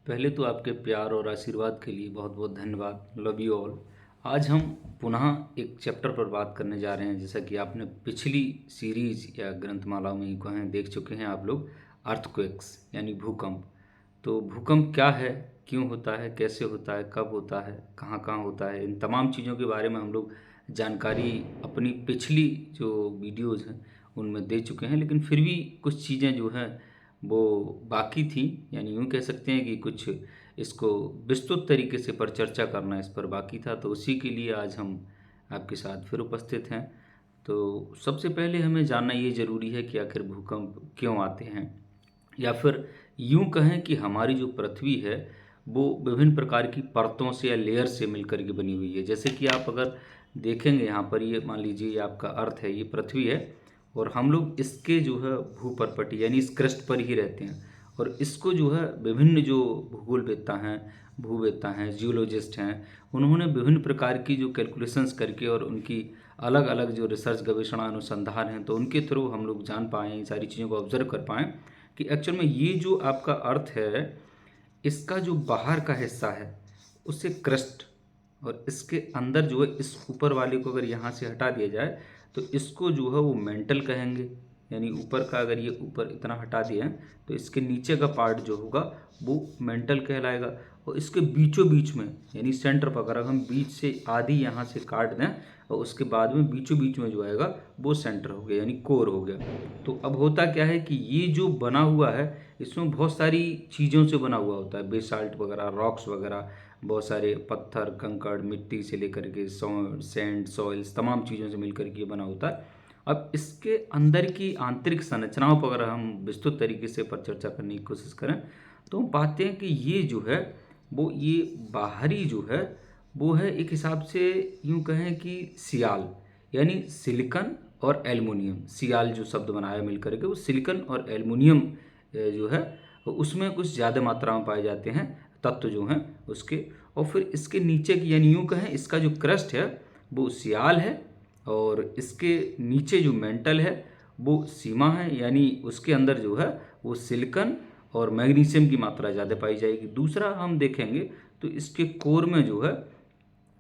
पहले तो आपके प्यार और आशीर्वाद के लिए बहुत बहुत धन्यवाद। Love you all. आज हम पुनः एक चैप्टर पर बात करने जा रहे हैं। जैसा कि आपने पिछली सीरीज या ग्रंथमाला में ही कहें देख चुके हैं आप लोग, अर्थक्वेक्स यानी भूकंप। तो भूकंप क्या है, क्यों होता है, कैसे होता है, कब होता है, कहाँ कहाँ होता है, इन तमाम चीज़ों के बारे में हम लोग जानकारी अपनी पिछली जो वीडियोज़ हैं उनमें दे चुके हैं। लेकिन फिर भी कुछ चीज़ें जो हैं वो बाकी थी, यानी यूँ कह सकते हैं कि कुछ इसको विस्तृत तरीके से पर चर्चा करना इस पर बाकी था। तो उसी के लिए आज हम आपके साथ फिर उपस्थित हैं। तो सबसे पहले हमें जानना ये ज़रूरी है कि आखिर भूकंप क्यों आते हैं, या फिर यूँ कहें कि हमारी जो पृथ्वी है वो विभिन्न प्रकार की परतों से या लेयर से मिलकर के बनी हुई है। जैसे कि आप अगर देखेंगे यहाँ पर, ये मान लीजिए ये आपका अर्थ है, ये पृथ्वी है, और हम लोग इसके जो है भूपर्पट यानी इस क्रस्ट पर ही रहते हैं। और इसको जो है विभिन्न जो भूगोलवेत्ता हैं, भूवेत्ता हैं, जियोलॉजिस्ट हैं, उन्होंने विभिन्न प्रकार की जो कैलकुलेशंस करके और उनकी अलग अलग जो रिसर्च गवेषणा अनुसंधान हैं, तो उनके थ्रू हम लोग जान पाएँ, इन सारी चीज़ों को ऑब्जर्व कर पाएँ कि एक्चुअल में ये जो आपका अर्थ है, इसका जो बाहर का हिस्सा है उसे क्रस्ट, और इसके अंदर जो है इस ऊपर वाले को अगर यहाँ से हटा दिया जाए तो इसको जो है वो मेंटल कहेंगे। यानी ऊपर का अगर ये ऊपर इतना हटा दिया है तो इसके नीचे का पार्ट जो होगा वो मेंटल कहलाएगा। और इसके बीचों बीच में यानी सेंटर पर अगर हम बीच से आधी यहाँ से काट दें और उसके बाद में बीचों बीच में जो आएगा वो सेंटर हो गया, यानी कोर हो गया। तो अब होता क्या है कि ये जो बना हुआ है इसमें बहुत सारी चीज़ों से बना हुआ होता है, बेसाल्ट वगैरह, रॉक्स वगैरह, बहुत सारे पत्थर, कंकड़, मिट्टी से लेकर के सैंड, सॉइल्स, तमाम चीज़ों से मिलकर के बना होता है। अब इसके अंदर की आंतरिक संरचनाओं पर अगर हम विस्तृत तरीके से पर चर्चा करने की कोशिश करें तो हम पाते हैं कि ये जो है वो ये बाहरी जो है वो है एक हिसाब से यूँ कहें कि सियाल, यानी सिलिकॉन और एल्युमिनियम। सियाल जो शब्द बनाया मिलकर के, वो सिलिकॉन और एल्युमिनियम जो है उसमें कुछ ज़्यादा मात्रा में पाए जाते हैं तत्व जो हैं उसके। और फिर इसके नीचे की यानी यूँ कहें इसका जो क्रस्ट है वो सियाल है, और इसके नीचे जो मेंटल है वो सीमा है, यानी उसके अंदर जो है वो सिलिकॉन और मैग्नीशियम की मात्रा ज़्यादा पाई जाएगी। दूसरा हम देखेंगे तो इसके कोर में जो है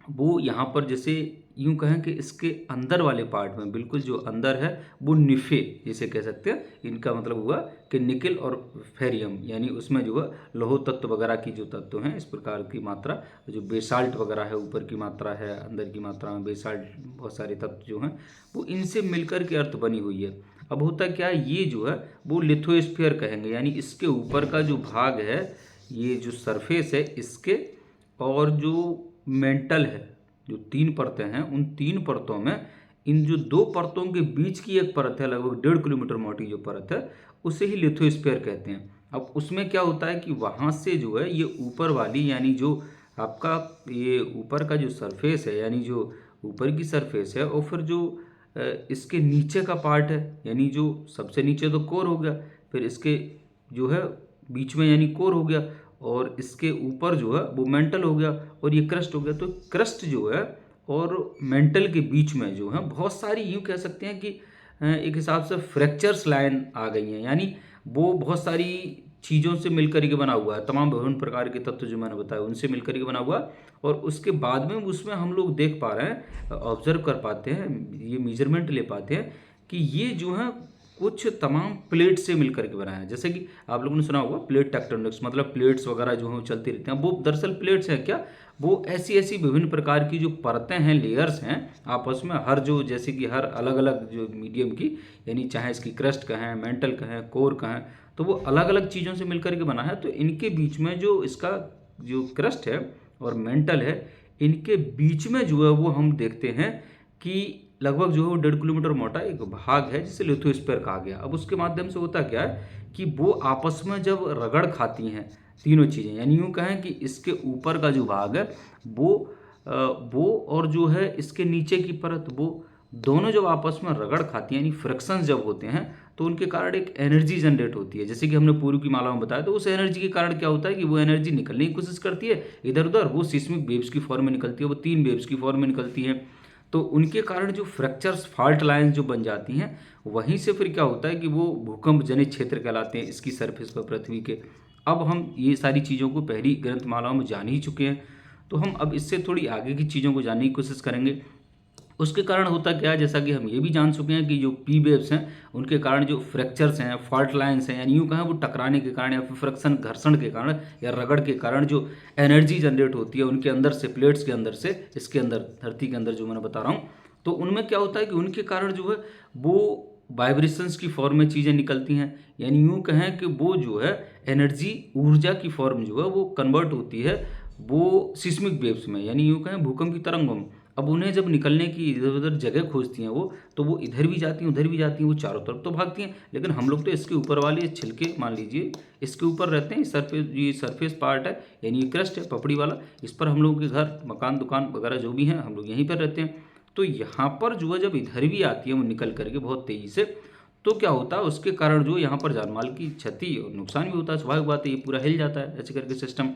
वो यहाँ पर जैसे यूँ कहें कि इसके अंदर वाले पार्ट में बिल्कुल जो अंदर है वो निफे जिसे कह सकते हैं, इनका मतलब हुआ कि निकल और फेरियम, यानी उसमें जो है लौह तत्व वगैरह की जो तत्व हैं इस प्रकार की मात्रा, जो बेसाल्ट वगैरह है ऊपर की मात्रा है, अंदर की मात्रा में बेसाल्ट बहुत सारे तत्व जो हैं वो इनसे मिलकर के अर्थ बनी हुई है। अब होता क्या है, ये जो है वो लिथोस्फीयर कहेंगे, यानी इसके ऊपर का जो भाग है, ये जो सरफेस है इसके, और जो मेंटल है, जो तीन परतें हैं, उन तीन परतों में इन जो दो परतों के बीच की एक परत है लगभग 1.5 किलोमीटर मोटी जो परत है उसे ही लिथोस्फीयर कहते हैं। अब उसमें क्या होता है कि वहाँ से जो है ये ऊपर वाली यानी जो आपका ये ऊपर का जो सरफेस है, यानी जो ऊपर की सरफेस है, और फिर जो इसके नीचे का पार्ट है, यानी जो सबसे नीचे तो कोर हो गया, फिर इसके जो है बीच में यानी कोर हो गया, और इसके ऊपर जो है वो मेंटल हो गया, और ये क्रस्ट हो गया। तो क्रस्ट जो है और मेंटल के बीच में जो है बहुत सारी यूँ कह सकते हैं कि एक हिसाब से फ्रैक्चर्स लाइन आ गई हैं, यानी वो बहुत सारी चीज़ों से मिलकर के बना हुआ है, तमाम विभिन्न प्रकार के तत्व जो मैंने बताया उनसे मिलकर के बना हुआ है। और उसके बाद में उसमें हम लोग देख पा रहे हैं, ऑब्जर्व कर पाते हैं, ये मेजरमेंट ले पाते हैं कि ये जो है कुछ तमाम प्लेट से मिलकर के बनाया है। जैसे कि आप लोगों ने सुना होगा प्लेट टेक्टोनिक्स, मतलब प्लेट्स वगैरह जो हैं चलती रहती हैं, वो दरअसल प्लेट्स हैं क्या, वो ऐसी ऐसी विभिन्न प्रकार की जो परतें हैं, लेयर्स हैं आपस में, हर जो जैसे कि हर अलग अलग जो मीडियम की, यानी चाहे इसकी क्रस्ट कहें, मेंटल कहें, कोर कहें, तो वो अलग अलग चीज़ों से मिलकर के बना है। तो इनके बीच में जो इसका जो क्रस्ट है और मेंटल है, इनके बीच में जो है वो हम देखते हैं कि लगभग जो है वो 1.5 किलोमीटर मोटा एक भाग है जिसे लिथोस्फीयर कहा गया। अब उसके माध्यम से होता क्या है कि वो आपस में जब रगड़ खाती हैं तीनों चीज़ें, यानी यूँ कहें कि इसके ऊपर का जो भाग है वो और जो है इसके नीचे की परत, वो दोनों जब आपस में रगड़ खाती हैं यानी फ्रिक्शंस जब होते हैं तो उनके कारण एक एनर्जी जनरेट होती है। जैसे कि हमने पूर्व की माला में बताया, तो उस एनर्जी के कारण क्या होता है कि वो एनर्जी निकलने की कोशिश करती है इधर उधर, वो सिस्मिक वेव्स की फॉर्म में निकलती है, वो 3 वेव्स की फॉर्म में निकलती है। तो उनके कारण जो फ्रैक्चर्स, फॉल्ट लाइन्स जो बन जाती हैं, वहीं से फिर क्या होता है कि वो भूकंप जनित क्षेत्र कहलाते हैं इसकी सरफेस पर, पृथ्वी के। अब हम ये सारी चीज़ों को पहली ग्रंथमालाओं में जान ही चुके हैं, तो हम अब इससे थोड़ी आगे की चीज़ों को जानने की कोशिश करेंगे। उसके कारण होता क्या है, जैसा कि हम ये भी जान चुके हैं कि जो पी वेव्स हैं उनके कारण जो फ्रैक्चर्स हैं, फॉल्ट लाइन्स हैं, यानी यूँ कहें वो टकराने के कारण या फिर फ्रिक्शन घर्षण के कारण या रगड़ के कारण जो एनर्जी जनरेट होती है उनके अंदर से, प्लेट्स के अंदर से, इसके अंदर धरती के अंदर जो मैंने बता रहा हूँ, तो उनमें क्या होता है कि उनके कारण जो है वो वाइब्रेशंस की फॉर्म में चीज़ें निकलती हैं, यानी यूँ कहें कि वो जो है एनर्जी, ऊर्जा की फॉर्म जो है वो कन्वर्ट होती है वो सिस्मिक वेव्स में, यानी यूँ कहें भूकंप की तरंगों में। अब उन्हें जब निकलने की इधर-उधर जगह खोजती हैं वो, तो वो इधर भी जाती हैं, उधर भी जाती हैं, वो चारों तरफ तो भागती हैं। लेकिन हम लोग तो इसके ऊपर वाले छिलके मान लीजिए, इसके ऊपर रहते हैं, ये सरफेस पार्ट है, यानी ये क्रस्ट है पपड़ी वाला, इस पर हम लोगों के घर, मकान, दुकान वगैरह जो भी हैं, हम लोग यहीं पर रहते हैं। तो यहाँ पर जो है जब इधर भी आती है वो निकल करके बहुत तेज़ी से, तो क्या होता है उसके कारण जो यहाँ पर जानमाल की क्षति और नुकसान भी होता है। स्वाभाविक बात है, ये पूरा हिल जाता है ऐसे करके सिस्टम।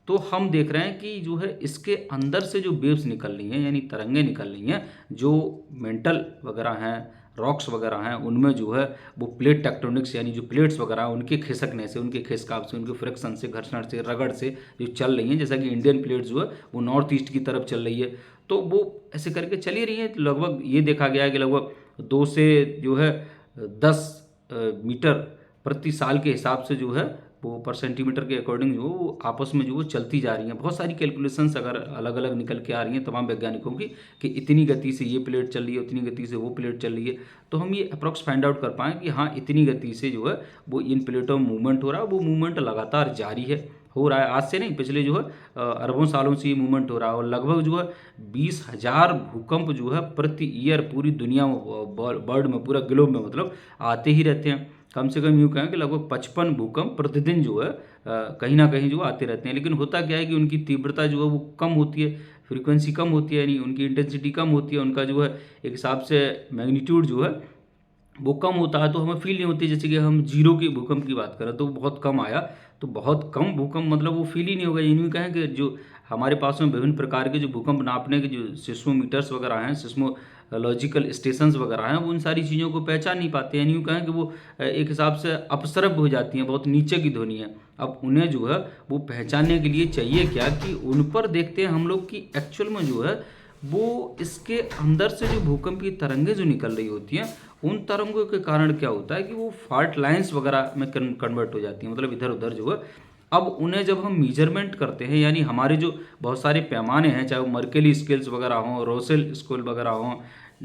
तो हम देख रहे हैं कि जो है इसके अंदर से जो वेव्स निकल रही हैं, यानी तरंगें निकल रही हैं, जो मेंटल वगैरह हैं, रॉक्स वगैरह हैं, उनमें जो है वो प्लेट टेक्टोनिक्स, यानी जो प्लेट्स वगैरह हैं उनके खिसकने से, उनके खिसकाव से, उनके फ्रिक्शन से, घर्षण से, रगड़ से जो चल रही हैं, जैसा कि इंडियन प्लेट्स जो है वो नॉर्थ ईस्ट की तरफ चल रही है, तो वो ऐसे करके चली रही है। तो लगभग ये देखा गया है कि लगभग 2 से जो है 10 मीटर प्रति साल के हिसाब से जो है वो पर सेंटीमीटर के अकॉर्डिंग जो वो आपस में जो वो चलती जा रही हैं। बहुत सारी कैलकुलेशंस अगर अलग अलग निकल के आ रही हैं तमाम वैज्ञानिकों की, कि इतनी गति से ये प्लेट चल रही है, उतनी गति से वो प्लेट चल रही है, तो हम ये अप्रॉक्स फाइंड आउट कर पाएँ कि हाँ इतनी गति से जो है वो इन प्लेटों में मूवमेंट हो रहा है। वो मूवमेंट लगातार जारी है, हो रहा है, आज से नहीं, पिछले जो है अरबों सालों से ये मूवमेंट हो रहा है। और लगभग जो है 20,000 भूकंप जो है प्रति ईयर पूरी दुनिया में, वर्ल्ड में, पूरा ग्लोब में मतलब आते ही रहते हैं। कम से कम यूँ कहें कि लगभग 55 भूकंप प्रतिदिन जो है कहीं ना कहीं जो आते रहते हैं। लेकिन होता क्या है कि उनकी तीव्रता जो है वो कम होती है, फ्रीक्वेंसी कम होती है, यानी उनकी इंटेंसिटी कम होती है, उनका जो है एक हिसाब से मैग्नीट्यूड जो है वो कम होता है, तो हमें फील नहीं होती। जैसे कि हम जीरो के भूकंप की बात करें तो बहुत कम आया, तो बहुत कम भूकंप मतलब वो फील ही नहीं होगा। यूँ कहें कि जो हमारे पास में विभिन्न प्रकार के जो भूकंप नापने के जो सिस्मोमीटर्स वगैरह हैं, सिस्मोलॉजिकल स्टेशंस वगैरह हैं, वो उन सारी चीज़ों को पहचान नहीं पाते हैं। यूँ कहें कि वो एक हिसाब से अपसरब हो जाती हैं, बहुत नीचे की ध्वनि है। अब उन्हें जो है वो पहचानने के लिए चाहिए क्या कि उन पर देखते हैं हम लोग कि एक्चुअल में जो है वो इसके अंदर से जो भूकंप की तरंगें जो निकल रही होती हैं, उन तरंगों के कारण क्या होता है कि वो फॉल्ट लाइंस वगैरह में कन्वर्ट हो जाती हैं, मतलब इधर उधर जो है। अब उन्हें जब हम मेजरमेंट करते हैं, यानी हमारे जो बहुत सारे पैमाने हैं, चाहे वो मर्केली स्केल्स वगैरह हों, रोसेल स्केल वगैरह हों,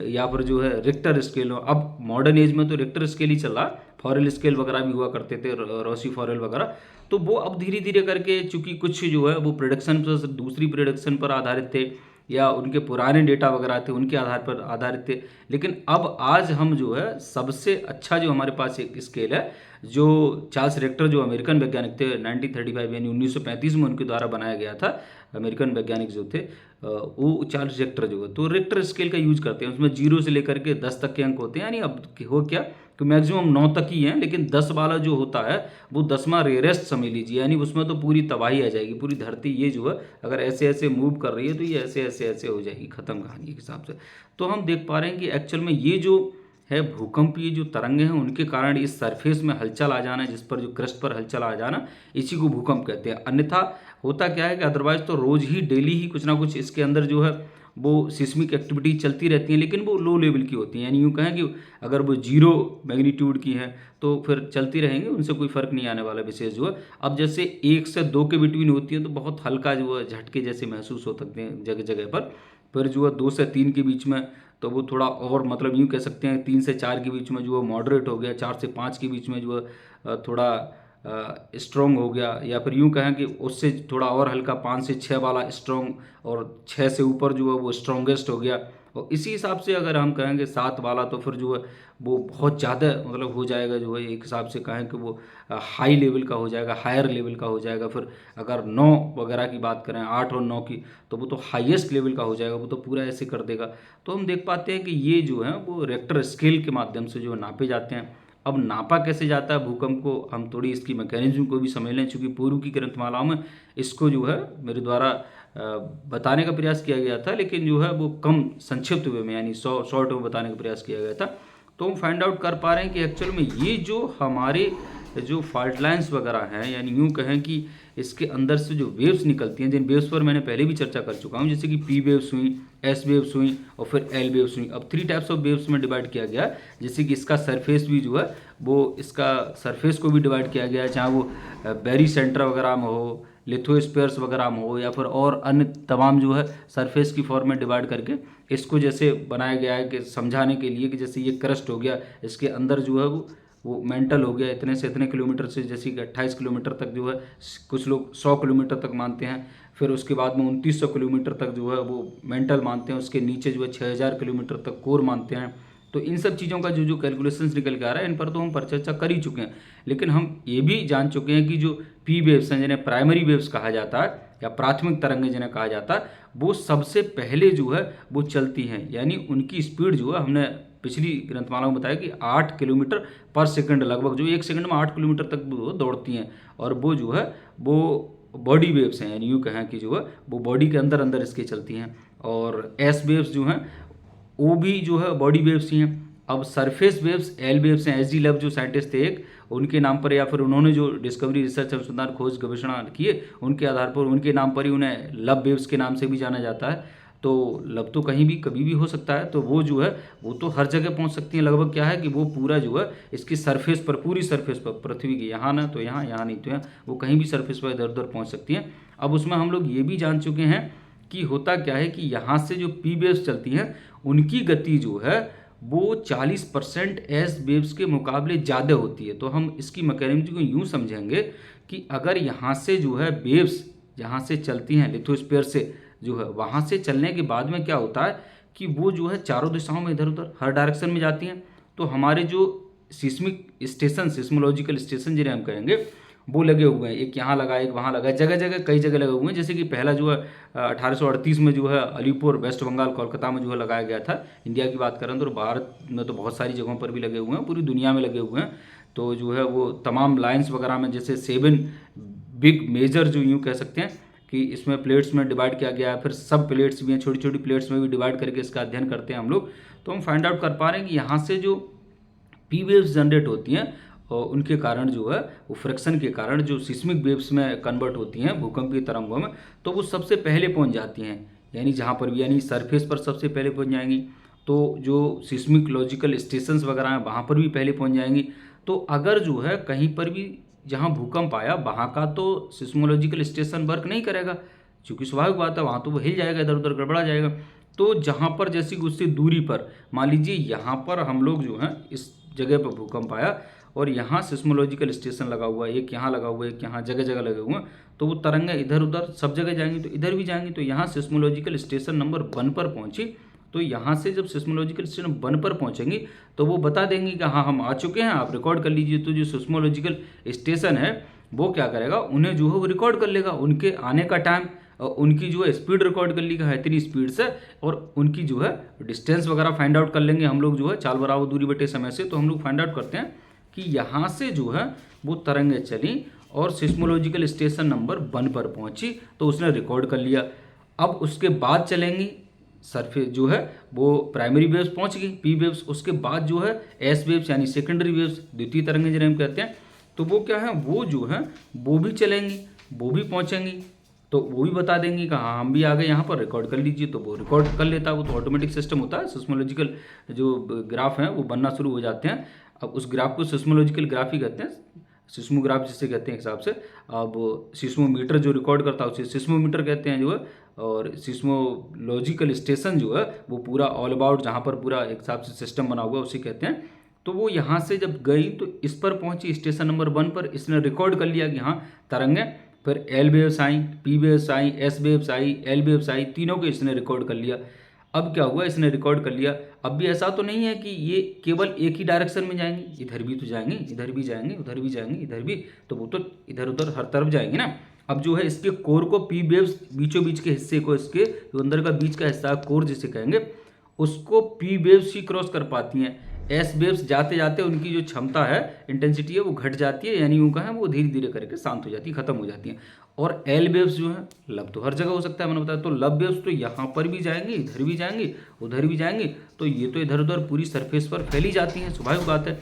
या फिर जो है रिक्टर स्केल हो। अब मॉडर्न एज में तो रिक्टर स्केल ही चल रहा है, फॉरेल स्केल वगैरह भी हुआ करते थे, रोसी फॉरेल वगैरह। तो वो अब धीरे धीरे करके, चूंकि कुछ जो है वो प्रोडक्शन पर, दूसरी प्रोडक्शन पर आधारित थे, या उनके पुराने डेटा वगैरह थे उनके आधार पर आधारित थे। लेकिन अब आज हम जो है सबसे अच्छा जो हमारे पास एक स्केल है, जो चार्ल्स रिक्टर जो अमेरिकन वैज्ञानिक थे, 1935 यानी 1935 में उनके द्वारा बनाया गया था, अमेरिकन वैज्ञानिक जो थे, वो चार्ल्स रिक्टर जो है, तो रिक्टर स्केल का यूज करते हैं। उसमें 0 से लेकर के 10 तक के अंक होते हैं, यानी अब हो क्या कि मैक्सिमम 9 तक ही हैं, लेकिन 10 वाला जो होता है वो 10वां रेयरेस्ट समझ लीजिए, यानी उसमें तो पूरी तबाही आ जाएगी। पूरी धरती ये जो है अगर ऐसे ऐसे मूव कर रही है तो ये ऐसे ऐसे ऐसे हो जाएगी, खत्म कहानी के हिसाब से। तो हम देख पा रहे हैं कि एक्चुअल में ये जो है भूकंपीय जो तरंगे हैं उनके कारण इस सरफेस में हलचल आ जाना, जिस पर जो क्रस्ट पर हलचल आ जाना, इसी को भूकंप कहते हैं। अन्यथा होता क्या है कि अदरवाइज तो रोज ही डेली ही कुछ ना कुछ इसके अंदर जो है वो सिस्मिक एक्टिविटी चलती रहती है, लेकिन वो लो लेवल की होती हैं। यानी यूँ कहें कि अगर वो 0 मैग्नीट्यूड की हैं तो फिर चलती रहेंगे, उनसे कोई फ़र्क नहीं आने वाला विशेष जो है। अब जैसे 1 से 2 के बिटवीन होती है तो बहुत हल्का जो है झटके जैसे महसूस हो सकते हैं जगह जगह पर। फिर जो है 2 से 3 के बीच में तो वो थोड़ा और, मतलब यूँ कह सकते हैं 3 से 4 के बीच में जो है मॉडरेट हो गया, 4 से 5 के बीच में जो है थोड़ा स्ट्रॉन्ग हो गया, या फिर यूँ कहें कि उससे थोड़ा और हल्का 5 से 6 वाला स्ट्रॉन्ग, और 6 से ऊपर जो है वो स्ट्रॉन्गेस्ट हो गया। और इसी हिसाब से अगर हम कहेंगे 7 वाला तो फिर जो है वो बहुत ज़्यादा मतलब हो जाएगा, जो है एक हिसाब से कहें कि वो हाई लेवल का हो जाएगा, हायर लेवल का हो जाएगा। फिर अगर 9 वगैरह की बात करें, 8 और 9 की, तो वो तो हाईएस्ट लेवल का हो जाएगा, वो तो पूरा ऐसे कर देगा। तो हम देख पाते हैं कि ये जो है वो रेक्टर स्केल के माध्यम से जो नापे जाते हैं। अब नापा कैसे जाता है भूकंप को, हम थोड़ी इसकी मैकेनिज्म को भी समझ लें, चूँकि पूर्व की ग्रंथमालाओं में इसको जो है मेरे द्वारा बताने का प्रयास किया गया था, लेकिन जो है वो कम संक्षिप्त वे में, यानी शॉर्ट में बताने का प्रयास किया गया था। तो हम फाइंड आउट कर पा रहे हैं कि एक्चुअल में ये जो हमारे जो फॉल्ट लाइन्स वगैरह हैं, यानी यूँ कहें कि इसके अंदर से जो वेव्स निकलती हैं, जिन वेव्स पर मैंने पहले भी चर्चा कर चुका हूँ, जैसे कि पी वेव्स हुई, एस वेव्स हुई और फिर एल वेव्स हुई। अब 3 टाइप्स ऑफ वेव्स में डिवाइड किया गया, जैसे कि इसका सरफेस भी जो है वो इसका सरफेस को भी डिवाइड किया गया है, चाहे वो बेरी सेंटर वगैरह में हो, लिथोस्फीयर्स वगैरह में हो, या फिर और अन्य तमाम जो है सरफेस की फॉर्म में डिवाइड करके इसको जैसे बनाया गया है कि समझाने के लिए कि जैसे ये क्रस्ट हो गया, इसके अंदर जो है वो मेंटल हो गया, इतने से इतने किलोमीटर से, जैसे कि 28 किलोमीटर तक जो है, कुछ लोग 100 किलोमीटर तक मानते हैं, फिर उसके बाद में 2900 किलोमीटर तक जो है वो मेंटल मानते हैं, उसके नीचे जो है 6000 किलोमीटर तक कोर मानते हैं। तो इन सब चीज़ों का जो कैलकुलेशंस निकल के आ रहा है, इन पर तो हम पर चर्चा कर ही चुके हैं, लेकिन हम ये भी जान चुके हैं कि जो पी वेव्स हैं, जिन्हें प्राइमरी वेव्स कहा जाता है या प्राथमिक तरंगें जिन्हें कहा जाता है, वो सबसे पहले जो है वो चलती हैं, यानी उनकी स्पीड जो है, हमने पिछली ग्रंथमाला में बताया कि 8 किलोमीटर पर सेकंड, लगभग जो 1 सेकंड में 8 किलोमीटर तक वो दौड़ती हैं, और वो जो है वो बॉडी वेव्स हैं, यानी यूँ कहें कि जो है वो बॉडी के अंदर अंदर इसके चलती हैं। और एस वेव्स जो हैं वो भी जो है बॉडी वेव्स ही हैं। अब सरफेस वेव्स एल वेव्स हैं, एस डी लव जो साइंटिस्ट थे एक, उनके नाम पर, या फिर उन्होंने जो डिस्कवरी, रिसर्च, अनुसंधान, खोज, गवेषणा किए, उनके आधार पर उनके नाम पर ही उन्हें लव वेव्स के नाम से भी जाना जाता है। तो लव तो कहीं भी कभी भी हो सकता है, तो वो जो है वो तो हर जगह पहुंच सकती है लगभग। क्या है कि वो पूरा जो है इसकी सरफेस पर, पूरी सरफेस पर, पृथ्वी की, यहाँ ना तो यहाँ, यहाँ नहीं तो यहाँ, वो कहीं भी सरफेस पर इधर उधर पहुँच सकती हैं। अब उसमें हम लोग ये भी जान चुके हैं कि होता क्या है कि यहाँ से जो पी वेव्स चलती हैं उनकी गति जो है वो 40% एस वेव्स के मुकाबले ज़्यादा होती है। तो हम इसकी मैकेनिज्म को यूँ समझेंगे कि अगर यहाँ से जो है वेव्स जहाँ से चलती हैं लिथोस्फीयर से जो है, वहाँ से चलने के बाद में क्या होता है कि वो जो है चारों दिशाओं में इधर उधर हर डायरेक्शन में जाती हैं। तो हमारे जो सिस्मिक स्टेशन, सिस्मोलॉजिकल स्टेशन जिन्हें हम कहेंगे, वो लगे हुए हैं, एक यहाँ लगा, एक वहाँ लगा, जगह जगह कई जगह लगे हुए हैं। जैसे कि पहला जो है 1838 में जो है अलीपुर, वेस्ट बंगाल, कोलकाता में जो है लगाया गया था। इंडिया की बात करें तो भारत में तो बहुत सारी जगहों पर भी लगे हुए हैं, पूरी दुनिया में लगे हुए हैं। तो जो है वो तमाम लाइन्स वगैरह में, जैसे 7 बिग मेजर जो यूँ कह सकते हैं कि इसमें प्लेट्स में डिवाइड किया गया है, फिर सब प्लेट्स भी हैं, छोटी छोटी प्लेट्स में भी डिवाइड करके इसका अध्ययन करते हैं हम लोग। तो हम फाइंड आउट कर पा रहे हैं कि यहाँ से जो पी वेव्स जनरेट होती हैं और उनके कारण जो है वो फ्रिक्शन के कारण जो सिस्मिक वेव्स में कन्वर्ट होती हैं भूकंपीय तरंगों में, तो वो सबसे पहले पहुंच जाती हैं, यानी जहाँ पर भी, यानी सरफेस पर सबसे पहले पहुंच जाएंगी। तो जो सिस्मिक लॉजिकल स्टेशंस वगैरह हैं वहाँ पर भी पहले पहुंच जाएंगी। तो अगर जो है कहीं पर भी जहाँ भूकंप आया वहाँ का तो सिस्मोलॉजिकल स्टेशन वर्क नहीं करेगा, क्योंकि स्वाभाविक बात है, वहाँ तो वो हिल जाएगा, इधर उधर गड़बड़ा जाएगा। तो जहाँ पर जैसी उससे दूरी पर, मान लीजिए यहाँ पर हम लोग जो हैं इस जगह पर भूकंप आया और यहाँ सिस्मोलॉजिकल स्टेशन लगा हुआ है, एक यहाँ लगा हुआ है, एक यहाँ, जगह जगह लगे हुए हैं, तो वो तरंगें इधर उधर सब जगह जाएंगी, तो इधर भी जाएंगी। तो यहाँ सिस्मोलॉजिकल स्टेशन नंबर 1 पर पहुँची, तो यहाँ से जब सिस्मोलॉजिकल स्टेशन 1 पर पहुँचेंगी तो वो बता देंगे कि हाँ हम आ चुके हैं, आप रिकॉर्ड कर लीजिए। तो जो सिस्मोलॉजिकल स्टेशन है वो क्या करेगा, उन्हें जो है वो रिकॉर्ड कर लेगा, उनके आने का टाइम, उनकी जो है स्पीड रिकॉर्ड कर लेगा इतनी स्पीड से, और उनकी जो है डिस्टेंस वगैरह फाइंड आउट कर लेंगे हम लोग जो है, चाल बराबर दूरी बटे समय से। तो हम लोग फाइंड आउट करते हैं कि यहाँ से जो है वो तरंगें चली और सिस्मोलॉजिकल स्टेशन नंबर 1 पर पहुँची, तो उसने रिकॉर्ड कर लिया। अब उसके बाद चलेंगी सरफेस जो है वो प्राइमरी वेव्स पहुँच गई, पी वेव्स, उसके बाद जो है एस वेव्स यानी सेकेंडरी वेव्स, द्वितीय तरंगें जिन्हें हम कहते हैं, तो वो क्या है, वो जो है वो भी चलेंगी, वो भी पहुँचेंगी, तो वो भी बता देंगी कि हाँ हम भी आ गए यहाँ पर, रिकॉर्ड कर लीजिए। तो वो रिकॉर्ड कर लेता है, वो तो ऑटोमेटिक सिस्टम होता है। सिस्मोलॉजिकल जो ग्राफ हैं वो बनना शुरू हो जाते हैं। अब उस ग्राफ को सिस्मोलॉजिकल ग्राफ ही कहते हैं, सिस्मोग्राफ जिसे कहते हैं हिसाब से। अब सिस्मोमीटर जो रिकॉर्ड करता है उसे सिस्मोमीटर कहते हैं जो है, और सिस्मोलॉजिकल स्टेशन जो है वो पूरा ऑल अबाउट जहाँ पर पूरा एक हिसाब से सिस्टम बना हुआ है उसे कहते हैं। तो वो यहाँ से जब गई तो इस पर पहुँची स्टेशन नंबर 1 पर, इसने रिकॉर्ड कर लिया कि हाँ तरंगें, फिर एल वेव्स आई, पी वेव्स आई, एस वेव्स आई, एल वेव्स आई, तीनों को इसने रिकॉर्ड कर लिया। अब क्या हुआ, इसने रिकॉर्ड कर लिया। अब भी ऐसा तो नहीं है कि ये केवल एक ही डायरेक्शन में जाएंगे, इधर भी तो जाएंगे, इधर भी जाएंगे, उधर भी जाएंगे, इधर भी, तो वो तो इधर उधर हर तरफ जाएंगे ना। अब जो है इसके कोर को, पी वेव्स बीचों बीच के हिस्से को, इसके जो अंदर का बीच का हिस्सा कोर जिसे कहेंगे, उसको पी वेव्स ही क्रॉस कर पाती हैं। एस वेव्स जाते जाते उनकी जो क्षमता है, इंटेंसिटी है, वो घट जाती है, यानी यूँ कहें वो धीरे धीरे करके शांत हो जाती है, खत्म हो जाती है। और एल वेव्स जो है, लब तो हर जगह हो सकता है मैंने बताया, तो लब वेव्स तो यहाँ पर भी जाएंगी, इधर भी जाएंगी, उधर भी जाएंगी, तो ये तो इधर उधर पूरी सरफेस पर फैली जाती हैं, स्वाभाविक बात है।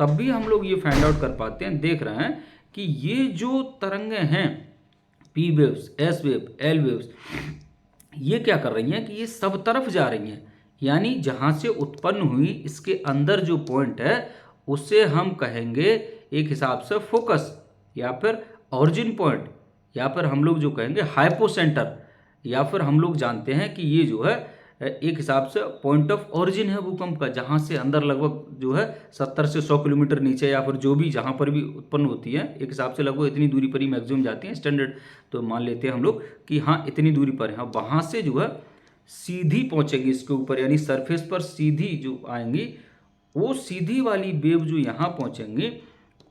तब भी हम लोग ये फाइंड आउट कर पाते हैं, देख रहे हैं कि ये जो तरंगें हैं, P waves, S wave, L waves, ये क्या कर रही हैं कि ये सब तरफ जा रही हैं। यानी जहाँ से उत्पन्न हुई इसके अंदर जो पॉइंट है उसे हम कहेंगे एक हिसाब से फोकस, या फिर ऑरिजिन पॉइंट, या फिर हम लोग जो कहेंगे हाइपोसेंटर, या फिर हम लोग जानते हैं कि ये जो है एक हिसाब से पॉइंट ऑफ ओरिजिन है भूकंप का, जहाँ से अंदर लगभग जो है 70 से 100 किलोमीटर नीचे, या फिर जो भी जहाँ पर भी उत्पन्न होती है एक हिसाब से लगभग इतनी दूरी पर ही मैक्सिमम जाती है स्टैंडर्ड, तो मान लेते हैं हम लोग कि हाँ इतनी दूरी पर है। वहाँ से जो है सीधी पहुँचेगी इसके ऊपर, यानी सरफेस पर सीधी जो आएंगी, वो सीधी वाली वेव जो यहाँ पहुँचेंगी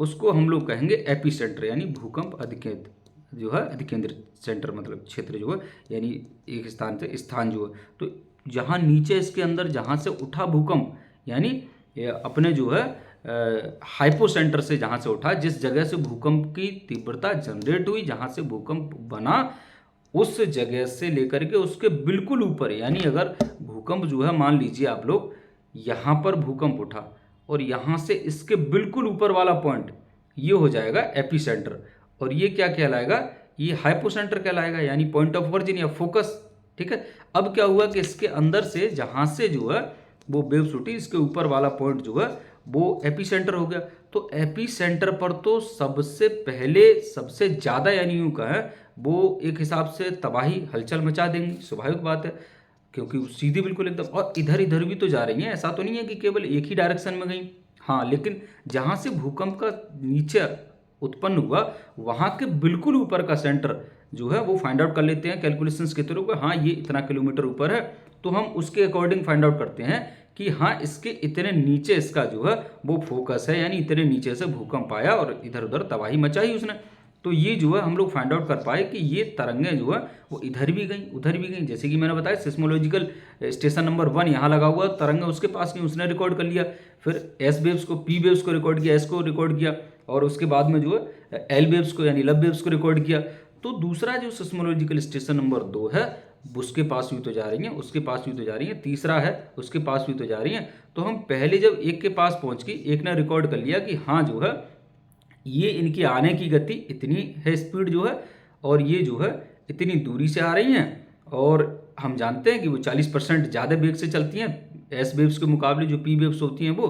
उसको हम लोग कहेंगे एपिसेंटर, यानी भूकंप अधिकेंद्र जो है, अधिकेंद्र सेंटर मतलब क्षेत्र जो है, यानी एक स्थान से स्थान जो है। तो जहाँ नीचे इसके अंदर जहाँ से उठा भूकंप, यानी अपने जो है हाइपोसेंटर से जहाँ से उठा, जिस जगह से भूकंप की तीव्रता जनरेट हुई, जहाँ से भूकंप बना, उस जगह से लेकर के उसके बिल्कुल ऊपर, यानी अगर भूकंप जो है मान लीजिए आप लोग यहाँ पर भूकंप उठा और यहाँ से इसके बिल्कुल ऊपर वाला पॉइंट ये हो जाएगा एपिसेंटर, और ये क्या कहलाएगा, ये हाइपोसेंटर कहलाएगा, यानी पॉइंट ऑफ ओरिजिन या फोकस। ठीक है, अब क्या हुआ कि इसके अंदर से जहाँ से जो है वो वेव्स उठी, इसके ऊपर वाला पॉइंट जो है वो एपिसेंटर हो गया। तो एपिसेंटर पर तो सबसे पहले सबसे ज़्यादा, यानी यूँ कहें वो एक हिसाब से तबाही हलचल मचा देंगी, स्वाभाविक बात है, क्योंकि वो सीधी बिल्कुल एकदम, और इधर इधर भी तो जा रही हैं, ऐसा तो नहीं है कि केवल एक ही डायरेक्शन में गई। हाँ, लेकिन जहाँ से भूकंप का नीचे उत्पन्न हुआ वहाँ के बिल्कुल ऊपर का सेंटर जो है वो फाइंड आउट कर लेते हैं कैलकुलेशंस के थ्रू, हाँ ये इतना किलोमीटर ऊपर है, तो हम उसके अकॉर्डिंग फाइंड आउट करते हैं कि हाँ इसके इतने नीचे इसका जो है वो फोकस है, यानी इतने नीचे से भूकंप आया और इधर उधर तबाही मचाई उसने। तो ये जो है हम लोग फाइंड आउट कर पाए कि ये तरंगें जो है वो इधर भी गई उधर भी गई, जैसे कि मैंने बताया सिस्मोलॉजिकल स्टेशन नंबर 1 यहाँ लगा हुआ, तरंगें उसके पास नहीं, उसने रिकॉर्ड कर लिया, फिर एस वेव्स को, पी वेव्स को रिकॉर्ड किया, एस को रिकॉर्ड किया, और उसके बाद में जो है एल वेव्स को यानी लब वेव्स को रिकॉर्ड किया। तो दूसरा जो सिस्मोलॉजिकल स्टेशन नंबर 2 है उसके पास भी तो जा रही हैं, उसके पास भी तो जा रही हैं, तीसरा है उसके पास भी तो जा रही हैं। तो हम पहले जब एक के पास पहुंच गई, एक ने रिकॉर्ड कर लिया कि हाँ जो है ये इनकी आने की गति इतनी है, स्पीड जो है, और ये जो है इतनी दूरी से आ रही हैं, और हम जानते हैं कि वो 40% ज़्यादा वेग से चलती हैं एस वेव्स के मुकाबले जो पी वेव्स होती हैं वो।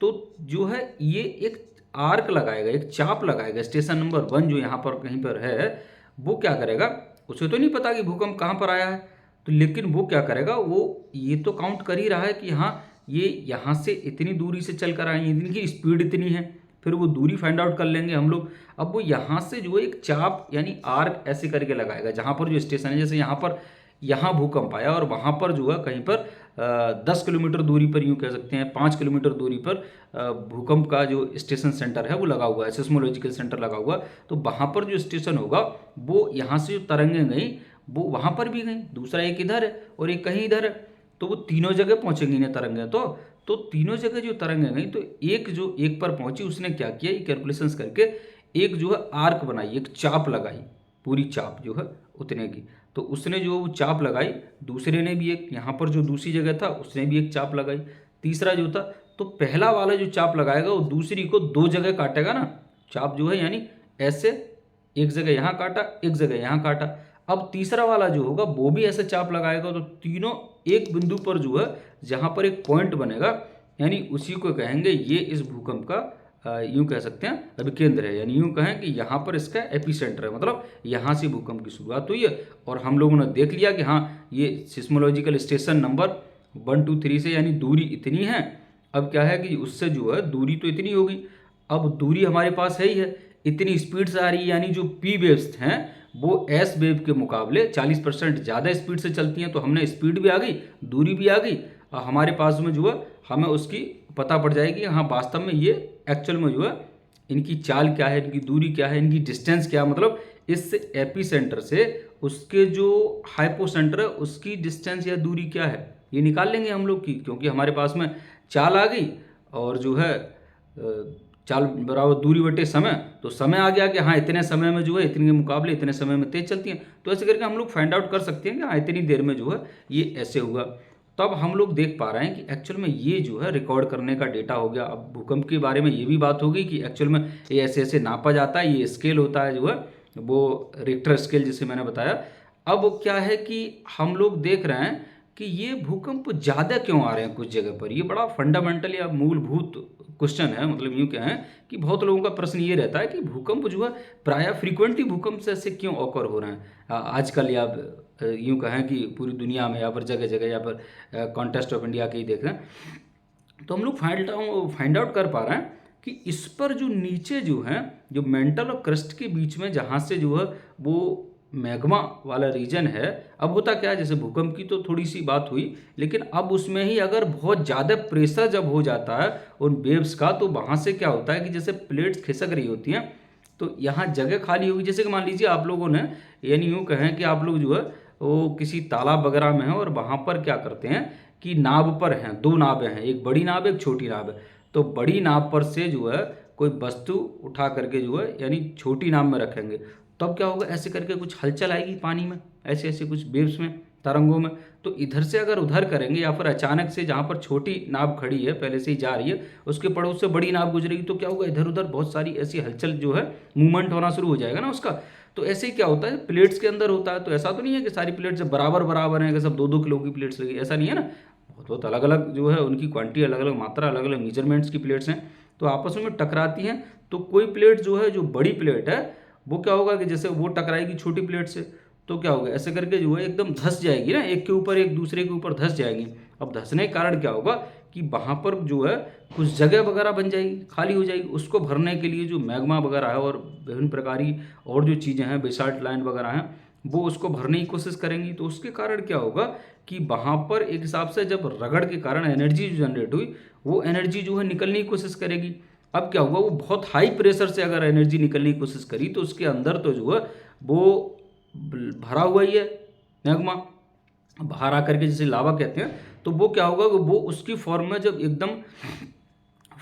तो जो है ये एक आर्क लगाएगा, एक चाप लगाएगा, स्टेशन नंबर 1 जो यहाँ पर कहीं पर है वो क्या करेगा, उसे तो नहीं पता कि भूकंप कहाँ पर आया है, तो लेकिन वो क्या करेगा, वो ये तो काउंट कर ही रहा है कि हाँ ये यहाँ से इतनी दूरी से चल कर आए हैं, इनकी स्पीड इतनी है, फिर वो दूरी फाइंड आउट कर लेंगे हम लोग। अब वो यहाँ से जो एक चाप यानी आर्क ऐसे करके लगाएगा, जहाँ पर जो स्टेशन है, जैसे यहाँ पर यहाँ भूकंप आया और वहाँ पर जो है कहीं पर 10 किलोमीटर दूरी पर, यूँ कह सकते हैं 5 किलोमीटर दूरी पर भूकंप का जो स्टेशन सेंटर है वो लगा हुआ है, सिस्मोलॉजिकल सेंटर लगा हुआ। तो वहाँ पर जो स्टेशन होगा वो यहाँ से जो तरंगें गई वो वहाँ पर भी गई, दूसरा एक इधर है और एक कहीं इधर है, तो वो तीनों जगह पहुँचेंगी ना तरंगें। तो तीनों जगह जो तरंगें गई, तो एक पर पहुँची, उसने क्या किया, ये कैलकुलेशंस करके एक जो है आर्क बनाई, एक चाप लगाई, पूरी चाप जो है उतने की। तो उसने जो वो चाप लगाई, दूसरे ने भी एक, यहाँ पर जो दूसरी जगह था उसने भी एक चाप लगाई, तीसरा जो था, तो पहला वाला जो चाप लगाएगा वो दूसरी को 2 जगह काटेगा ना चाप जो है, यानी ऐसे एक जगह यहाँ काटा, एक जगह यहाँ काटा। अब तीसरा वाला जो होगा वो भी ऐसे चाप लगाएगा, तो तीनों एक बिंदु पर जो है जहाँ पर एक पॉइंट बनेगा, यानी उसी को कहेंगे ये इस भूकंप का यूँ कह सकते हैं अभिकेंद्र है, यानी यूँ कहें कि यहाँ पर इसका एपिसेंटर है, मतलब यहाँ से भूकंप की शुरुआत हुई है। और हम लोगों ने देख लिया कि हाँ ये सिस्मोलॉजिकल स्टेशन नंबर 1 2 3 से यानी दूरी इतनी है। अब क्या है कि उससे जो है दूरी तो इतनी होगी, अब दूरी हमारे पास है ही है, इतनी स्पीड से आ रही है, यानी जो पी वेव्स हैं वो एस वेव के मुकाबले 40% ज़्यादा स्पीड से चलती हैं। तो हमने स्पीड भी आ गई, दूरी भी आ गई, और हमारे पास में जो है हमें उसकी पता पड़ जाएगी हाँ वास्तव में ये एक्चुअल में जो है इनकी चाल क्या है, इनकी दूरी क्या है, इनकी डिस्टेंस क्या है, मतलब इस एपिसेंटर से उसके जो हाइपोसेंटर है उसकी डिस्टेंस या दूरी क्या है, ये निकाल लेंगे हम लोग की, क्योंकि हमारे पास में चाल आ गई और जो है चाल बराबर दूरी बटे समय, तो समय आ गया कि हाँ इतने समय में जो है इतने के मुकाबले इतने समय में तेज चलती हैं। तो ऐसे करके हम लोग फाइंड आउट कर सकते हैं कि हाँ इतनी देर में जो है ये ऐसे हुआ। तब हम लोग देख पा रहे हैं कि एक्चुअल में ये जो है रिकॉर्ड करने का डेटा हो गया। अब भूकंप के बारे में ये भी बात होगी कि एक्चुअल में ये ऐसे ऐसे नापा जाता है, ये स्केल होता है जो है वो रिक्टर स्केल जिसे मैंने बताया। अब क्या है कि हम लोग देख रहे हैं कि ये भूकंप ज़्यादा क्यों आ रहे हैं कुछ जगह पर। ये बड़ा फंडामेंटल या मूलभूत क्वेश्चन है, मतलब यूँ क्या है कि बहुत लोगों का प्रश्न ये रहता है कि भूकंप जो है प्रायः फ्रीक्वेंटली भूकंप से ऐसे क्यों ऑकर हो रहे हैं आजकल, या यूँ कहें कि पूरी दुनिया में या फिर जगह जगह या फिर कॉन्टेस्ट ऑफ इंडिया के ही देख रहे हैं। तो हम लोग फाइंड आउट कर पा रहे हैं कि इस पर जो नीचे जो है, जो मेंटल और क्रस्ट के बीच में जहाँ से जो है वो मैग्मा वाला रीजन है। अब होता क्या है, जैसे भूकंप की तो थोड़ी सी बात हुई, लेकिन अब उसमें ही अगर बहुत ज़्यादा प्रेशर जब हो जाता है उन वेव्स का, तो वहाँ से क्या होता है कि जैसे प्लेट्स खिसक रही होती हैं, तो यहाँ जगह खाली होगी। जैसे कि मान लीजिए आप लोगों ने, यानी यूँ कहें कि आप लोग जो है वो किसी तालाब वगैरह में हैं और वहाँ पर क्या करते हैं कि नाव पर हैं, दो नावें हैं, एक बड़ी नाव है एक छोटी नाव है। तो बड़ी नाव पर से जो है कोई वस्तु उठा करके जो है यानी छोटी नाव में रखेंगे, तब क्या होगा, ऐसे करके कुछ हलचल आएगी पानी में, ऐसे ऐसे कुछ वेव्स में, तरंगों में। तो इधर से अगर उधर करेंगे या फिर अचानक से जहाँ पर छोटी नाव खड़ी है पहले से ही जा रही है उसके पड़ोस से बड़ी नाव गुजरेगी, तो क्या होगा, इधर उधर बहुत सारी ऐसी हलचल जो है मूवमेंट होना शुरू हो जाएगा ना उसका। तो ऐसे ही क्या होता है, प्लेट्स के अंदर होता है। तो ऐसा तो नहीं है कि सारी प्लेट्स बराबर बराबर हैं कि सब 2-2 किलो की प्लेट्स लगी, ऐसा नहीं है ना। बहुत बहुत अलग अलग जो है उनकी क्वांटिटी अलग अलग, मात्रा अलग अलग, मेजरमेंट्स की प्लेट्स हैं, तो आपस में टकराती हैं। तो कोई प्लेट जो है, जो बड़ी प्लेट है, वो क्या होगा कि जैसे वो टकराएगी छोटी प्लेट से, तो क्या होगा, ऐसे करके जो है एकदम धंस जाएगी ना, एक के ऊपर एक दूसरे के ऊपर धंस जाएगी। अब धंसने के कारण क्या होगा कि वहाँ पर जो है कुछ जगह वगैरह बन जाएगी, खाली हो जाएगी। उसको भरने के लिए जो मैग्मा वगैरह है और विभिन्न प्रकार की और जो चीज़ें हैं, बेसाल्ट लाइन वगैरह हैं, वो उसको भरने की कोशिश करेंगी। तो उसके कारण क्या होगा कि वहाँ पर एक हिसाब से जब रगड़ के कारण एनर्जी जो जनरेट हुई, वो एनर्जी जो है निकलने की कोशिश करेगी। अब क्या हुआ, वो बहुत हाई प्रेशर से अगर एनर्जी निकलने की कोशिश करी तो उसके अंदर तो जो है वो भरा हुआ ही है मैग्मा, बाहर आकर के जैसे लावा कहते हैं। तो वो क्या होगा कि वो उसकी फॉर्म में जब एकदम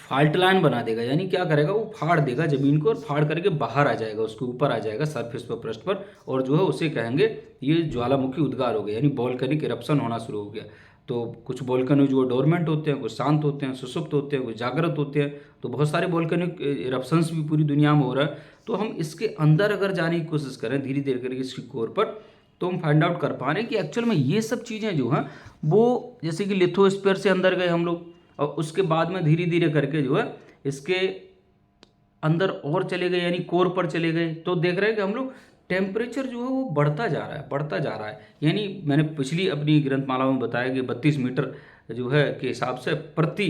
फाल्ट लाइन बना देगा, यानी क्या करेगा, वो फाड़ देगा ज़मीन को और फाड़ करके बाहर आ जाएगा, उसके ऊपर आ जाएगा सरफेस पर, पृष्ठ पर, और जो है उसे कहेंगे ये ज्वालामुखी उद्गार हो गया, यानी वोल्केनिक इरप्शन होना शुरू हो गया। तो कुछ वोल्केनो जो डोरमेंट होते हैं, कुछ शांत होते हैं, सुषुप्त होते हैं, कुछ जागृत होते हैं। तो बहुत सारे वोल्केनिक इरप्शंस भी पूरी दुनिया में हो रहा है। तो हम इसके अंदर अगर जाने की कोशिश करें धीरे धीरे करके इसकी कोर पर, तो हम फाइंड आउट कर पा रहे हैं कि एक्चुअल में ये सब चीज़ें जो हैं वो जैसे कि लिथोस्फीयर से अंदर गए हम लोग, और उसके बाद में धीरे धीरे करके जो है इसके अंदर और चले गए, यानी कोर पर चले गए। तो देख रहे हैं कि हम लोग टेम्परेचर जो है वो बढ़ता जा रहा है, बढ़ता जा रहा है। यानी मैंने पिछली अपनी ग्रंथमाला में बताया कि 32 मीटर जो है के हिसाब से प्रति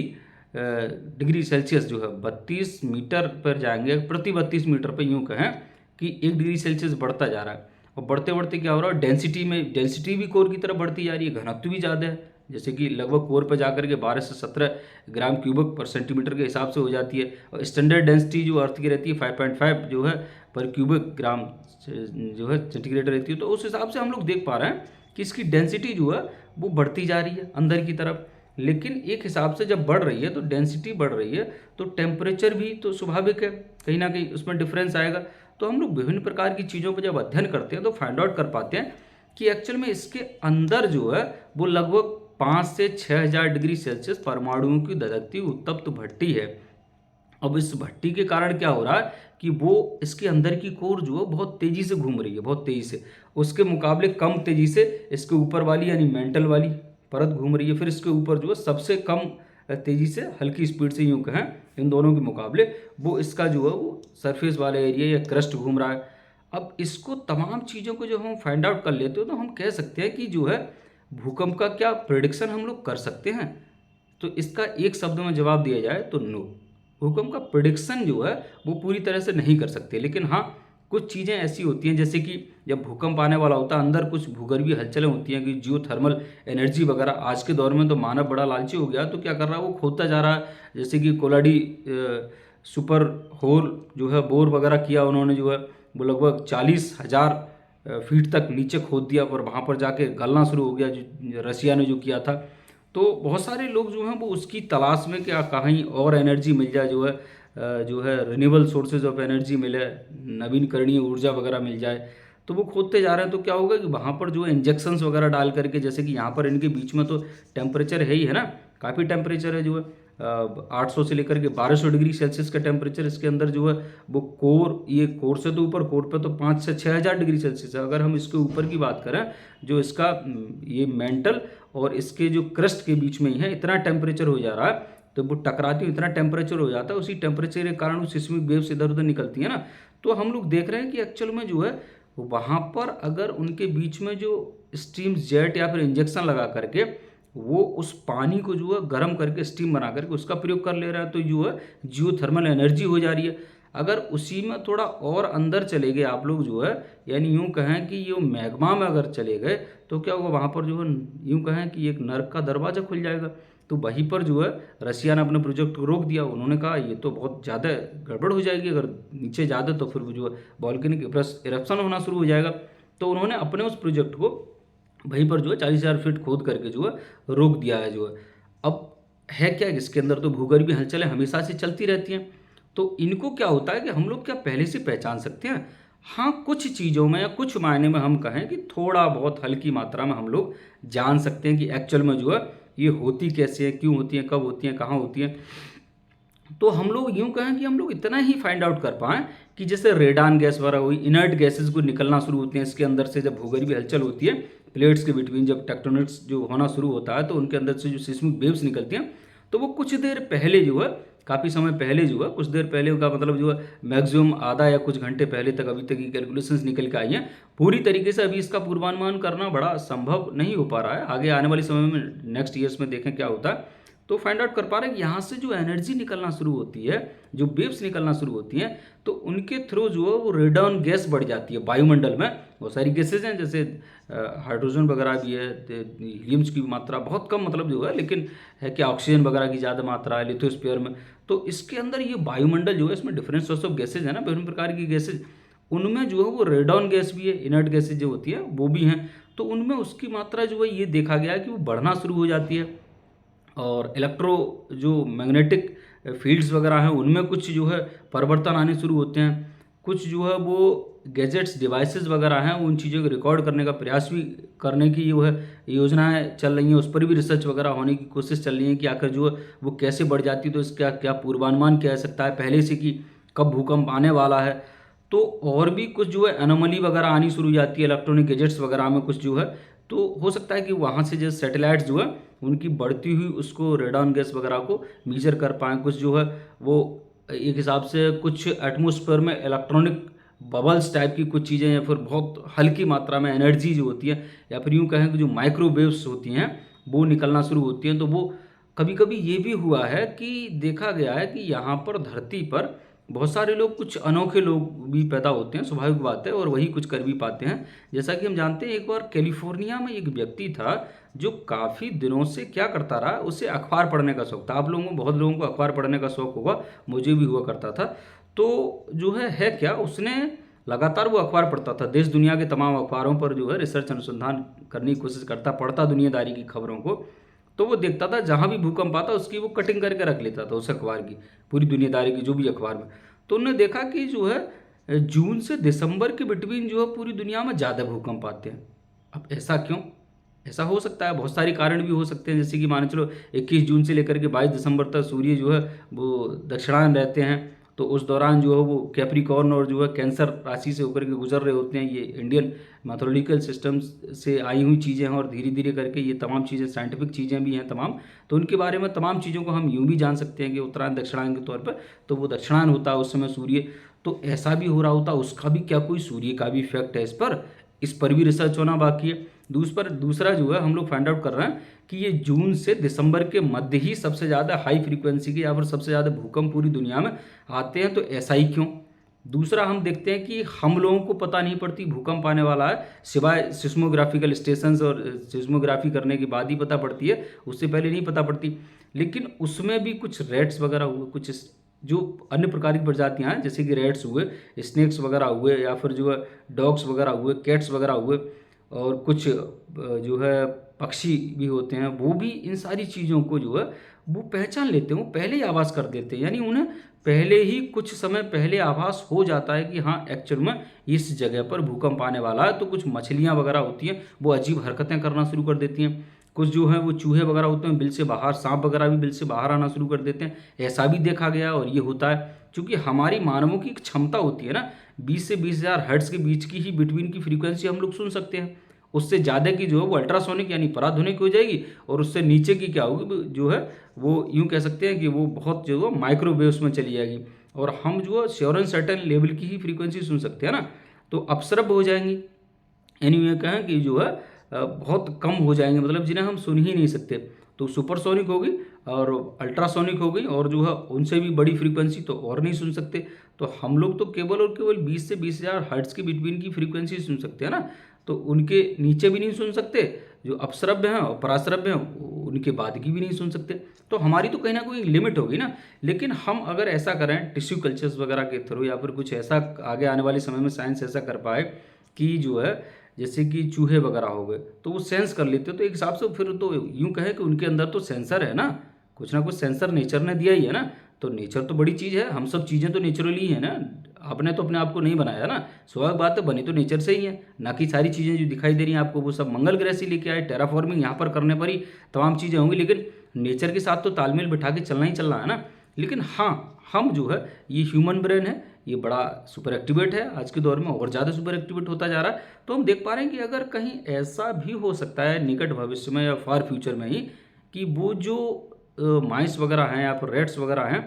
डिग्री सेल्सियस जो है 32 मीटर पर जाएंगे, प्रति 32 मीटर पर यूँ कहें कि 1 डिग्री सेल्सियस बढ़ता जा रहा है। और बढ़ते बढ़ते क्या हो रहा है, डेंसिटी भी कोर की तरफ बढ़ती जा रही है, घनत्व भी ज़्यादा है, जैसे कि लगभग कोर पर जाकर के 12 से 17 ग्राम क्यूबिक पर सेंटीमीटर के हिसाब से हो जाती है। और स्टैंडर्ड डेंसिटी जो अर्थ की रहती है 5.5 जो है पर क्यूबिक ग्राम जो है सेंटीग्रेड रहती है। तो उस हिसाब से हम लोग देख पा रहे हैं कि इसकी डेंसिटी जो है वो बढ़ती जा रही है अंदर की तरफ। लेकिन एक हिसाब से जब बढ़ रही है तो डेंसिटी बढ़ रही है, तो टेम्परेचर भी तो स्वाभाविक है कहीं ना कहीं उसमें डिफरेंस आएगा। तो हम लोग विभिन्न प्रकार की चीज़ों पर जब अध्ययन करते हैं तो फाइंड आउट कर पाते हैं कि एक्चुअल में इसके अंदर जो है वो लगभग 5 से 6,000 डिग्री सेल्सियस परमाणुओं की धधकती उत्तप्त भट्टी है। अब इस भट्टी के कारण क्या हो रहा है कि वो इसके अंदर की कोर जो है बहुत तेज़ी से घूम रही है, बहुत तेज़ी से, उसके मुकाबले कम तेज़ी से इसके ऊपर वाली यानी मेंटल वाली परत घूम रही है। फिर इसके ऊपर जो है सबसे कम तेज़ी से, हल्की स्पीड से यूँ कहें इन दोनों के मुकाबले, वो इसका जो है वो सरफेस वाला एरिया या क्रस्ट घूम रहा है। अब इसको तमाम चीज़ों को जब हम फाइंड आउट कर लेते हो तो हम कह सकते हैं कि जो है भूकंप का क्या प्रेडिक्शन हम लोग कर सकते हैं। तो इसका एक शब्द में जवाब दिया जाए तो नो, भूकंप का प्रेडिक्शन जो है वो पूरी तरह से नहीं कर सकते। लेकिन हाँ, कुछ चीज़ें ऐसी होती हैं जैसे कि जब भूकंप आने वाला होता है अंदर कुछ भूगर्भीय हलचलें होती हैं कि जियोथर्मल एनर्जी वगैरह। आज के दौर में तो मानव बड़ा लालची हो गया, तो क्या कर रहा है वो खोदता जा रहा है, जैसे कि कोलाडी सुपर होल जो है बोर वगैरह किया उन्होंने, जो है वो लगभग 40,000 फीट तक नीचे खोद दिया और वहाँ पर जाके गलना शुरू हो गया, जो रशिया ने जो किया था। तो बहुत सारे लोग जो हैं वो उसकी तलाश में क्या कहीं और एनर्जी मिल जाए, जो है रिन्यूएबल सोर्सेज ऑफ एनर्जी मिले, नवीनकरणीय ऊर्जा वगैरह मिल जाए। तो वो खोदते जा रहे हैं, तो क्या होगा कि वहाँ पर जो है इंजेक्शंस वगैरह डाल करके, जैसे कि यहाँ पर इनके बीच में तो टेम्परेचर है ही है ना, काफ़ी टेम्परेचर है जो है 800 से लेकर के 1200 डिग्री सेल्सियस का टेम्परेचर इसके अंदर जो है वो ये कोर से तो ऊपर, कोर पे तो 5 से 6000 डिग्री सेल्सियस है। अगर हम इसके ऊपर की बात करें, जो इसका ये मेंटल और इसके जो क्रस्ट के बीच में ही है, इतना टेम्परेचर हो जा रहा है, तो वो टकराती है, इतना टेम्परेचर हो जाता है, उसी टेम्परेचर के कारण सिस्मिक वेव्स इधर उधर निकलती है ना। तो हम लोग देख रहे हैं कि एक्चुअल में जो है वहाँ पर अगर उनके बीच में जो स्टीम जेट या फिर इंजेक्शन लगा करके वो उस पानी को जो है गर्म करके स्टीम बना करके उसका प्रयोग कर ले रहा है, तो जो है जियोथर्मल एनर्जी हो जा रही है। अगर उसी में थोड़ा और अंदर चले गए आप लोग जो है, यानी यूँ कहें कि ये मैग्मा में अगर चले गए, तो क्या होगा, वहाँ पर जो है यूँ कहें कि एक नर्क का दरवाज़ा खुल जाएगा। तो वहीं पर जो है रसिया ने अपने प्रोजेक्ट को रोक दिया। उन्होंने कहा ये तो बहुत ज़्यादा गड़बड़ हो जाएगी, अगर नीचे ज़्यादा तो फिर वो जो है वॉल्केनिक इरप्शन होना शुरू हो जाएगा। तो उन्होंने अपने उस प्रोजेक्ट को वहीं पर जो है 40,000 फीट खोद करके जो है रोक दिया है जो है। अब है क्या, इसके अंदर तो भूगर्भीय हलचलें हमेशा से चलती रहती हैं। तो इनको क्या होता है कि हम लोग क्या पहले से पहचान सकते हैं? हाँ, कुछ चीज़ों में या कुछ मायने में हम कहें कि थोड़ा बहुत हल्की मात्रा में हम लोग जान सकते हैं कि एक्चुअल में जो है ये होती कैसे है, क्यों होती है, कब होती है, कहाँ होती है। तो हम लोग यूँ कहें कि हम लोग इतना ही फाइंड आउट कर पाएँ कि जैसे रेडान गैस वगैरह हुई, इनर्ट गैसेस को निकलना शुरू होती हैं इसके अंदर से, जब भूगर्भीय हलचल होती है प्लेट्स के बिटवीन, जब टेक्टोनिक्स जो होना शुरू होता है, तो उनके अंदर से जो सिस्मिक वेव्स निकलती हैं, तो वो कुछ देर पहले जो है, काफ़ी समय पहले जो है, कुछ देर पहले का मतलब जो है मैक्सिमम आधा या कुछ घंटे पहले तक अभी तक की कैलकुलेशंस निकल के आई हैं। पूरी तरीके से अभी इसका पूर्वानुमान करना बड़ा संभव नहीं हो पा रहा है। आगे आने वाले समय में नेक्स्ट ईयर्स में देखें क्या होता है, तो फाइंड आउट कर पा रहे हैं कि यहाँ से जो एनर्जी निकलना शुरू होती है, जो वेव्स निकलना शुरू होती हैं, तो उनके थ्रू जो है वो रेडॉन गैस बढ़ जाती है वायुमंडल में। बहुत सारी गैसेज हैं, जैसे हाइड्रोजन वगैरह भी है, हीलियम्स की मात्रा बहुत कम मतलब जो है, लेकिन है कि ऑक्सीजन वगैरह की ज़्यादा मात्रा है लिथोस्फीयर में। तो इसके अंदर ये वायुमंडल जो है, इसमें डिफरेंट सोर्स ऑफ गैसेज है ना, विभिन्न प्रकार की गैसेज, उनमें जो है वो रेडॉन गैस भी है, इनर्ट गैसेज जो होती है वो भी हैं। तो उनमें उसकी मात्रा जो है ये देखा गया है कि वो बढ़ना शुरू हो जाती है। और इलेक्ट्रो जो मैग्नेटिक फील्ड्स वगैरह हैं, उनमें कुछ जो है परिवर्तन आने शुरू होते हैं। कुछ जो है वो गैजेट्स डिवाइसेस वगैरह हैं, उन चीज़ों को रिकॉर्ड करने का प्रयास भी करने की जो है योजनाएं चल रही हैं, उस पर भी रिसर्च वगैरह होने की कोशिश चल रही है कि आखिर जो है वो कैसे बढ़ जाती है, तो इसका क्या पूर्वानुमान किया जा सकता है पहले से कि कब भूकंप आने वाला है। तो और भी कुछ जो है एनोमली वगैरह आनी शुरू हो जाती है इलेक्ट्रॉनिक गैजेट्स वगैरह में कुछ जो है, तो हो सकता है कि वहाँ से जो सैटेलाइट्स जो है उनकी बढ़ती हुई उसको रेडॉन गैस वगैरह को मीजर कर पाएँ। कुछ जो है वो एक हिसाब से कुछ एटमॉस्फेयर में इलेक्ट्रॉनिक बबल्स टाइप की कुछ चीज़ें, या फिर बहुत हल्की मात्रा में एनर्जी जो होती है, या फिर यूँ कहें कि जो माइक्रोवेव्स होती हैं वो निकलना शुरू होती हैं। तो वो कभी कभी ये भी हुआ है कि देखा गया है कि यहाँ पर धरती पर बहुत सारे लोग, कुछ अनोखे लोग भी पैदा होते हैं, स्वाभाविक बात है, और वही कुछ कर भी पाते हैं। जैसा कि हम जानते हैं, एक बार कैलिफोर्निया में एक व्यक्ति था जो काफ़ी दिनों से क्या करता रहा, उसे अखबार पढ़ने का शौक था। आप लोगों को, बहुत लोगों को अखबार पढ़ने का शौक होगा, मुझे भी हुआ करता था। तो जो है क्या, उसने लगातार वो अखबार पढ़ता था, देश दुनिया के तमाम अखबारों पर जो है रिसर्च अनुसंधान करने की कोशिश करता, पढ़ता दुनियादारी की खबरों को। तो वो देखता था जहाँ भी भूकंप आता उसकी वो कटिंग करके रख लेता था उस अखबार की, पूरी दुनियादारी की जो भी अखबार में। तो उन्होंने देखा कि जो है जून से दिसंबर के बिटवीन जो है पूरी दुनिया में ज़्यादा भूकंप आते हैं। अब ऐसा क्यों? ऐसा हो सकता है, बहुत सारे कारण भी हो सकते हैं, जैसे कि मान चलो 21 जून से लेकर के 22 दिसंबर तक सूर्य जो है वो दक्षिणायन रहते हैं, तो उस दौरान जो है वो कैप्रिकॉर्न और जो है कैंसर राशि से होकर के गुजर रहे होते हैं। ये इंडियन मैथोलॉजिकल सिस्टम से आई हुई चीज़ें हैं, और धीरे धीरे करके ये तमाम चीज़ें साइंटिफिक चीज़ें भी हैं तमाम। तो उनके बारे में तमाम चीज़ों को हम यूँ भी जान सकते हैं कि उत्तरायण दक्षिणायन के तौर पर, तो वो दक्षिणायन होता है उस समय सूर्य, तो ऐसा भी हो रहा होता, उसका भी क्या कोई सूर्य का भी इफेक्ट है इस पर भी रिसर्च होना बाकी है। दूसरा जो है हम लोग फाइंड आउट कर रहे हैं कि ये जून से दिसंबर के मध्य ही सबसे ज़्यादा हाई फ्रीक्वेंसी के या फिर सबसे ज़्यादा भूकंप पूरी दुनिया में आते हैं, तो ऐसा ही क्यों? दूसरा हम देखते हैं कि हम लोगों को पता नहीं पड़ती भूकंप आने वाला है, सिवाय सिस्मोग्राफिकल स्टेशंस और सिस्मोग्राफी करने के बाद ही पता पड़ती है, उससे पहले नहीं पता पड़ती। लेकिन उसमें भी कुछ रेट्स वगैरह हुए, कुछ जो अन्य प्रकार की प्रजातियाँ हैं, जैसे कि रेट्स हुए, स्नेक्स वगैरह हुए, या फिर जो है डॉग्स वगैरह हुए, कैट्स वगैरह हुए, और कुछ जो है पक्षी भी होते हैं, वो भी इन सारी चीज़ों को जो है वो पहचान लेते हैं, वो पहले ही आवाज़ कर देते हैं, यानी उन्हें पहले ही कुछ समय पहले आभास हो जाता है कि हाँ एक्चुअल में इस जगह पर भूकंप आने वाला है। तो कुछ मछलियाँ वगैरह होती हैं वो अजीब हरकतें करना शुरू कर देती हैं, कुछ जो है वो चूहे वगैरह होते हैं बिल से बाहर, सांप वगैरह भी बिल से बाहर आना शुरू कर देते हैं। ऐसा भी देखा गया और ये होता है क्योंकि हमारी मानवों की एक क्षमता होती है ना 20 से 20,000 हर्ट्ज के बीच की ही बिटवीन की फ्रीक्वेंसी हम लोग सुन सकते हैं। उससे ज़्यादा की जो है वो अल्ट्रासोनिक यानी पराध्वनिक हो जाएगी, और उससे नीचे की क्या होगी जो है वो यूँ कह सकते हैं कि वो बहुत जो है माइक्रोवेव्स में चली जाएगी, और हम जो है श्योर एंड सर्टेन लेवल की ही फ्रीक्वेंसी सुन सकते हैं ना, तो अपसरब हो जाएंगी। यानी ये कहें कि जो है बहुत कम हो जाएंगे, मतलब जिन्हें हम सुन ही नहीं सकते। तो सुपरसोनिक होगी और अल्ट्रासोनिक हो गई, और जो है उनसे भी बड़ी फ्रीक्वेंसी तो और नहीं सुन सकते। तो हम लोग तो केवल और केवल 20 से 20,000 हर्ट्ज के बिटवीन की फ्रीक्वेंसी सुन सकते हैं ना, तो उनके नीचे भी नहीं सुन सकते। जो अपश्रव्य हैं और पराश्रव्य हैं उनके बाद की भी नहीं सुन सकते। तो हमारी तो कहीं ना कोई लिमिट होगी ना। लेकिन हम अगर ऐसा करें टिश्यू कल्चर्स वगैरह के थ्रू, या फिर कुछ ऐसा आगे आने वाले समय में साइंस ऐसा कर पाए कि जो है जैसे कि चूहे वगैरह हो गए तो वो सेंस कर लेते, तो एक हिसाब से फिर तो यूं कहे कि उनके अंदर तो सेंसर है ना कुछ सेंसर नेचर ने दिया ही है ना। तो नेचर तो बड़ी चीज़ है, हम सब चीज़ें तो नेचुरली है ना, आपने तो अपने आप को नहीं बनाया ना। स्वाभाविक बात है बनी तो नेचर से ही है ना, कि सारी चीज़ें जो दिखाई दे रही हैं आपको वो सब मंगल ग्रह से लेके आए, टेराफॉर्मिंग यहाँ पर करने पर ही तमाम चीज़ें होंगी। लेकिन नेचर के साथ तो तालमेल बिठा के चलना ही चलना है ना। लेकिन हाँ, हम जो है ये ह्यूमन ब्रेन है ये बड़ा सुपर एक्टिवेट है आज के दौर में, और ज़्यादा सुपर एक्टिवेट होता जा रहा है। तो हम देख पा रहे हैं कि अगर कहीं ऐसा भी हो सकता है निकट भविष्य में या फार फ्यूचर में ही कि वो जो माइस वगैरह हैं या फिर रेट्स वगैरह हैं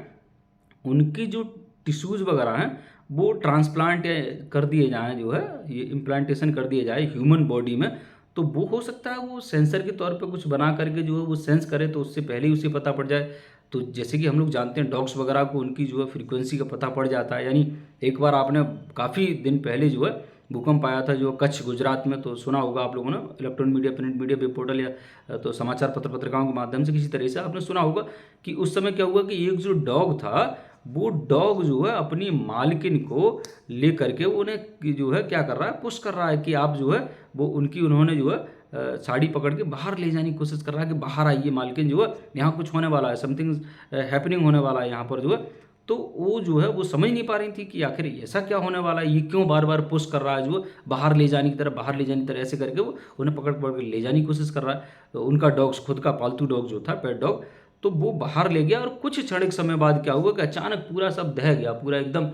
उनकी जो टिश्यूज़ वगैरह हैं वो ट्रांसप्लांट कर दिए जाएँ, जो है ये इम्प्लांटेशन कर दिए जाए ह्यूमन बॉडी में। तो वो हो सकता है वो सेंसर के तौर पे कुछ बना करके जो है वो सेंस करे, तो उससे पहले ही उसे पता पड़ जाए। तो जैसे कि हम लोग जानते हैं डॉग्स वगैरह को उनकी जो है फ्रीक्वेंसी का पता पड़ जाता है। यानी एक बार आपने काफ़ी दिन पहले जो है भूकंप आया था जो कच्छ गुजरात में, तो सुना होगा आप लोगों ने, electronic media print media web portal या तो समाचार पत्र पत्रिकाओं के माध्यम से किसी तरह से आपने सुना होगा कि उस समय क्या हुआ कि एक जो डॉग था वो डॉग जो है अपनी मालकिन को ले करके उन्हें जो है क्या कर रहा है, पुश कर रहा है कि आप जो है वो उनकी उन्होंने जो है साड़ी पकड़ के बाहर ले जाने की कोशिश कर रहा है कि बाहर आइए मालकिन, जो है यहाँ कुछ होने वाला है, समथिंग हैपनिंग होने वाला है यहाँ पर जो है। तो वो जो है वो समझ नहीं पा रही थी कि आखिर ऐसा क्या होने वाला है, ये क्यों बार बार पुश कर रहा है, जो बाहर ले जाने की तरफ बाहर ले जाने की तरफ ऐसे करके वो उन्हें पकड़ पकड़ के ले जाने की कोशिश कर रहा है। तो उनका डॉग्स खुद का पालतू डॉग जो था पेट डॉग, तो वो बाहर ले गया, और कुछ क्षणिक समय बाद क्या हुआ कि अचानक पूरा सब दह गया, पूरा एकदम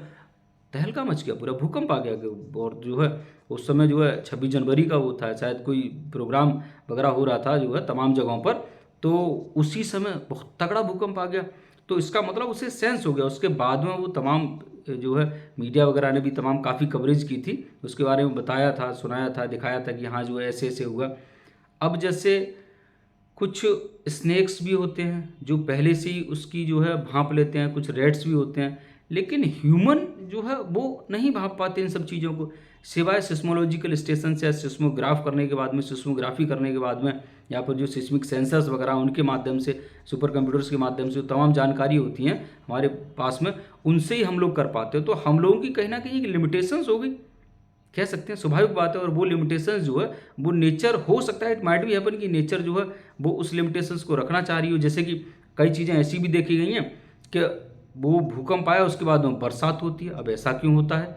तहलका मच गया, पूरा भूकंप आ गया। और जो है उस समय जो है 26 जनवरी का वो था, शायद कोई प्रोग्राम वगैरह हो रहा था जो है तमाम जगहों पर, तो उसी समय बहुत तगड़ा भूकंप आ गया। तो इसका मतलब उसे सेंस हो गया। उसके बाद में वो तमाम जो है मीडिया वगैरह ने भी तमाम काफ़ी कवरेज की थी, उसके बारे में बताया था, सुनाया था, दिखाया था कि हाँ जो है ऐसे ऐसे हुआ। अब जैसे कुछ स्नेक्स भी होते हैं जो पहले से ही उसकी जो है भांप लेते हैं, कुछ रेट्स भी होते हैं, लेकिन ह्यूमन जो है वो नहीं भांप पाते इन सब चीज़ों को, सिवाय सिस्मोलॉजिकल स्टेशन से सिस्मोग्राफ करने के बाद में, सिस्मोग्राफी करने के बाद में, या फिर जो सिस्मिक सेंसर्स वगैरह उनके माध्यम से, सुपर कंप्यूटर्स के माध्यम से तमाम जानकारी होती हैं हमारे पास में, उनसे ही हम लोग कर पाते हैं। तो हम लोगों की कहीं ना कहीं लिमिटेशंस हो गई, कह सकते हैं स्वाभाविक बात है। और वो लिमिटेशंस जो है वो नेचर हो सकता है, इट माइट भी हैपन कि नेचर जो है वो उस लिमिटेशंस को रखना चाह रही हो। जैसे कि कई चीज़ें ऐसी भी देखी गई हैं कि वो भूकंप आया उसके बाद में बरसात होती है। अब ऐसा क्यों होता है,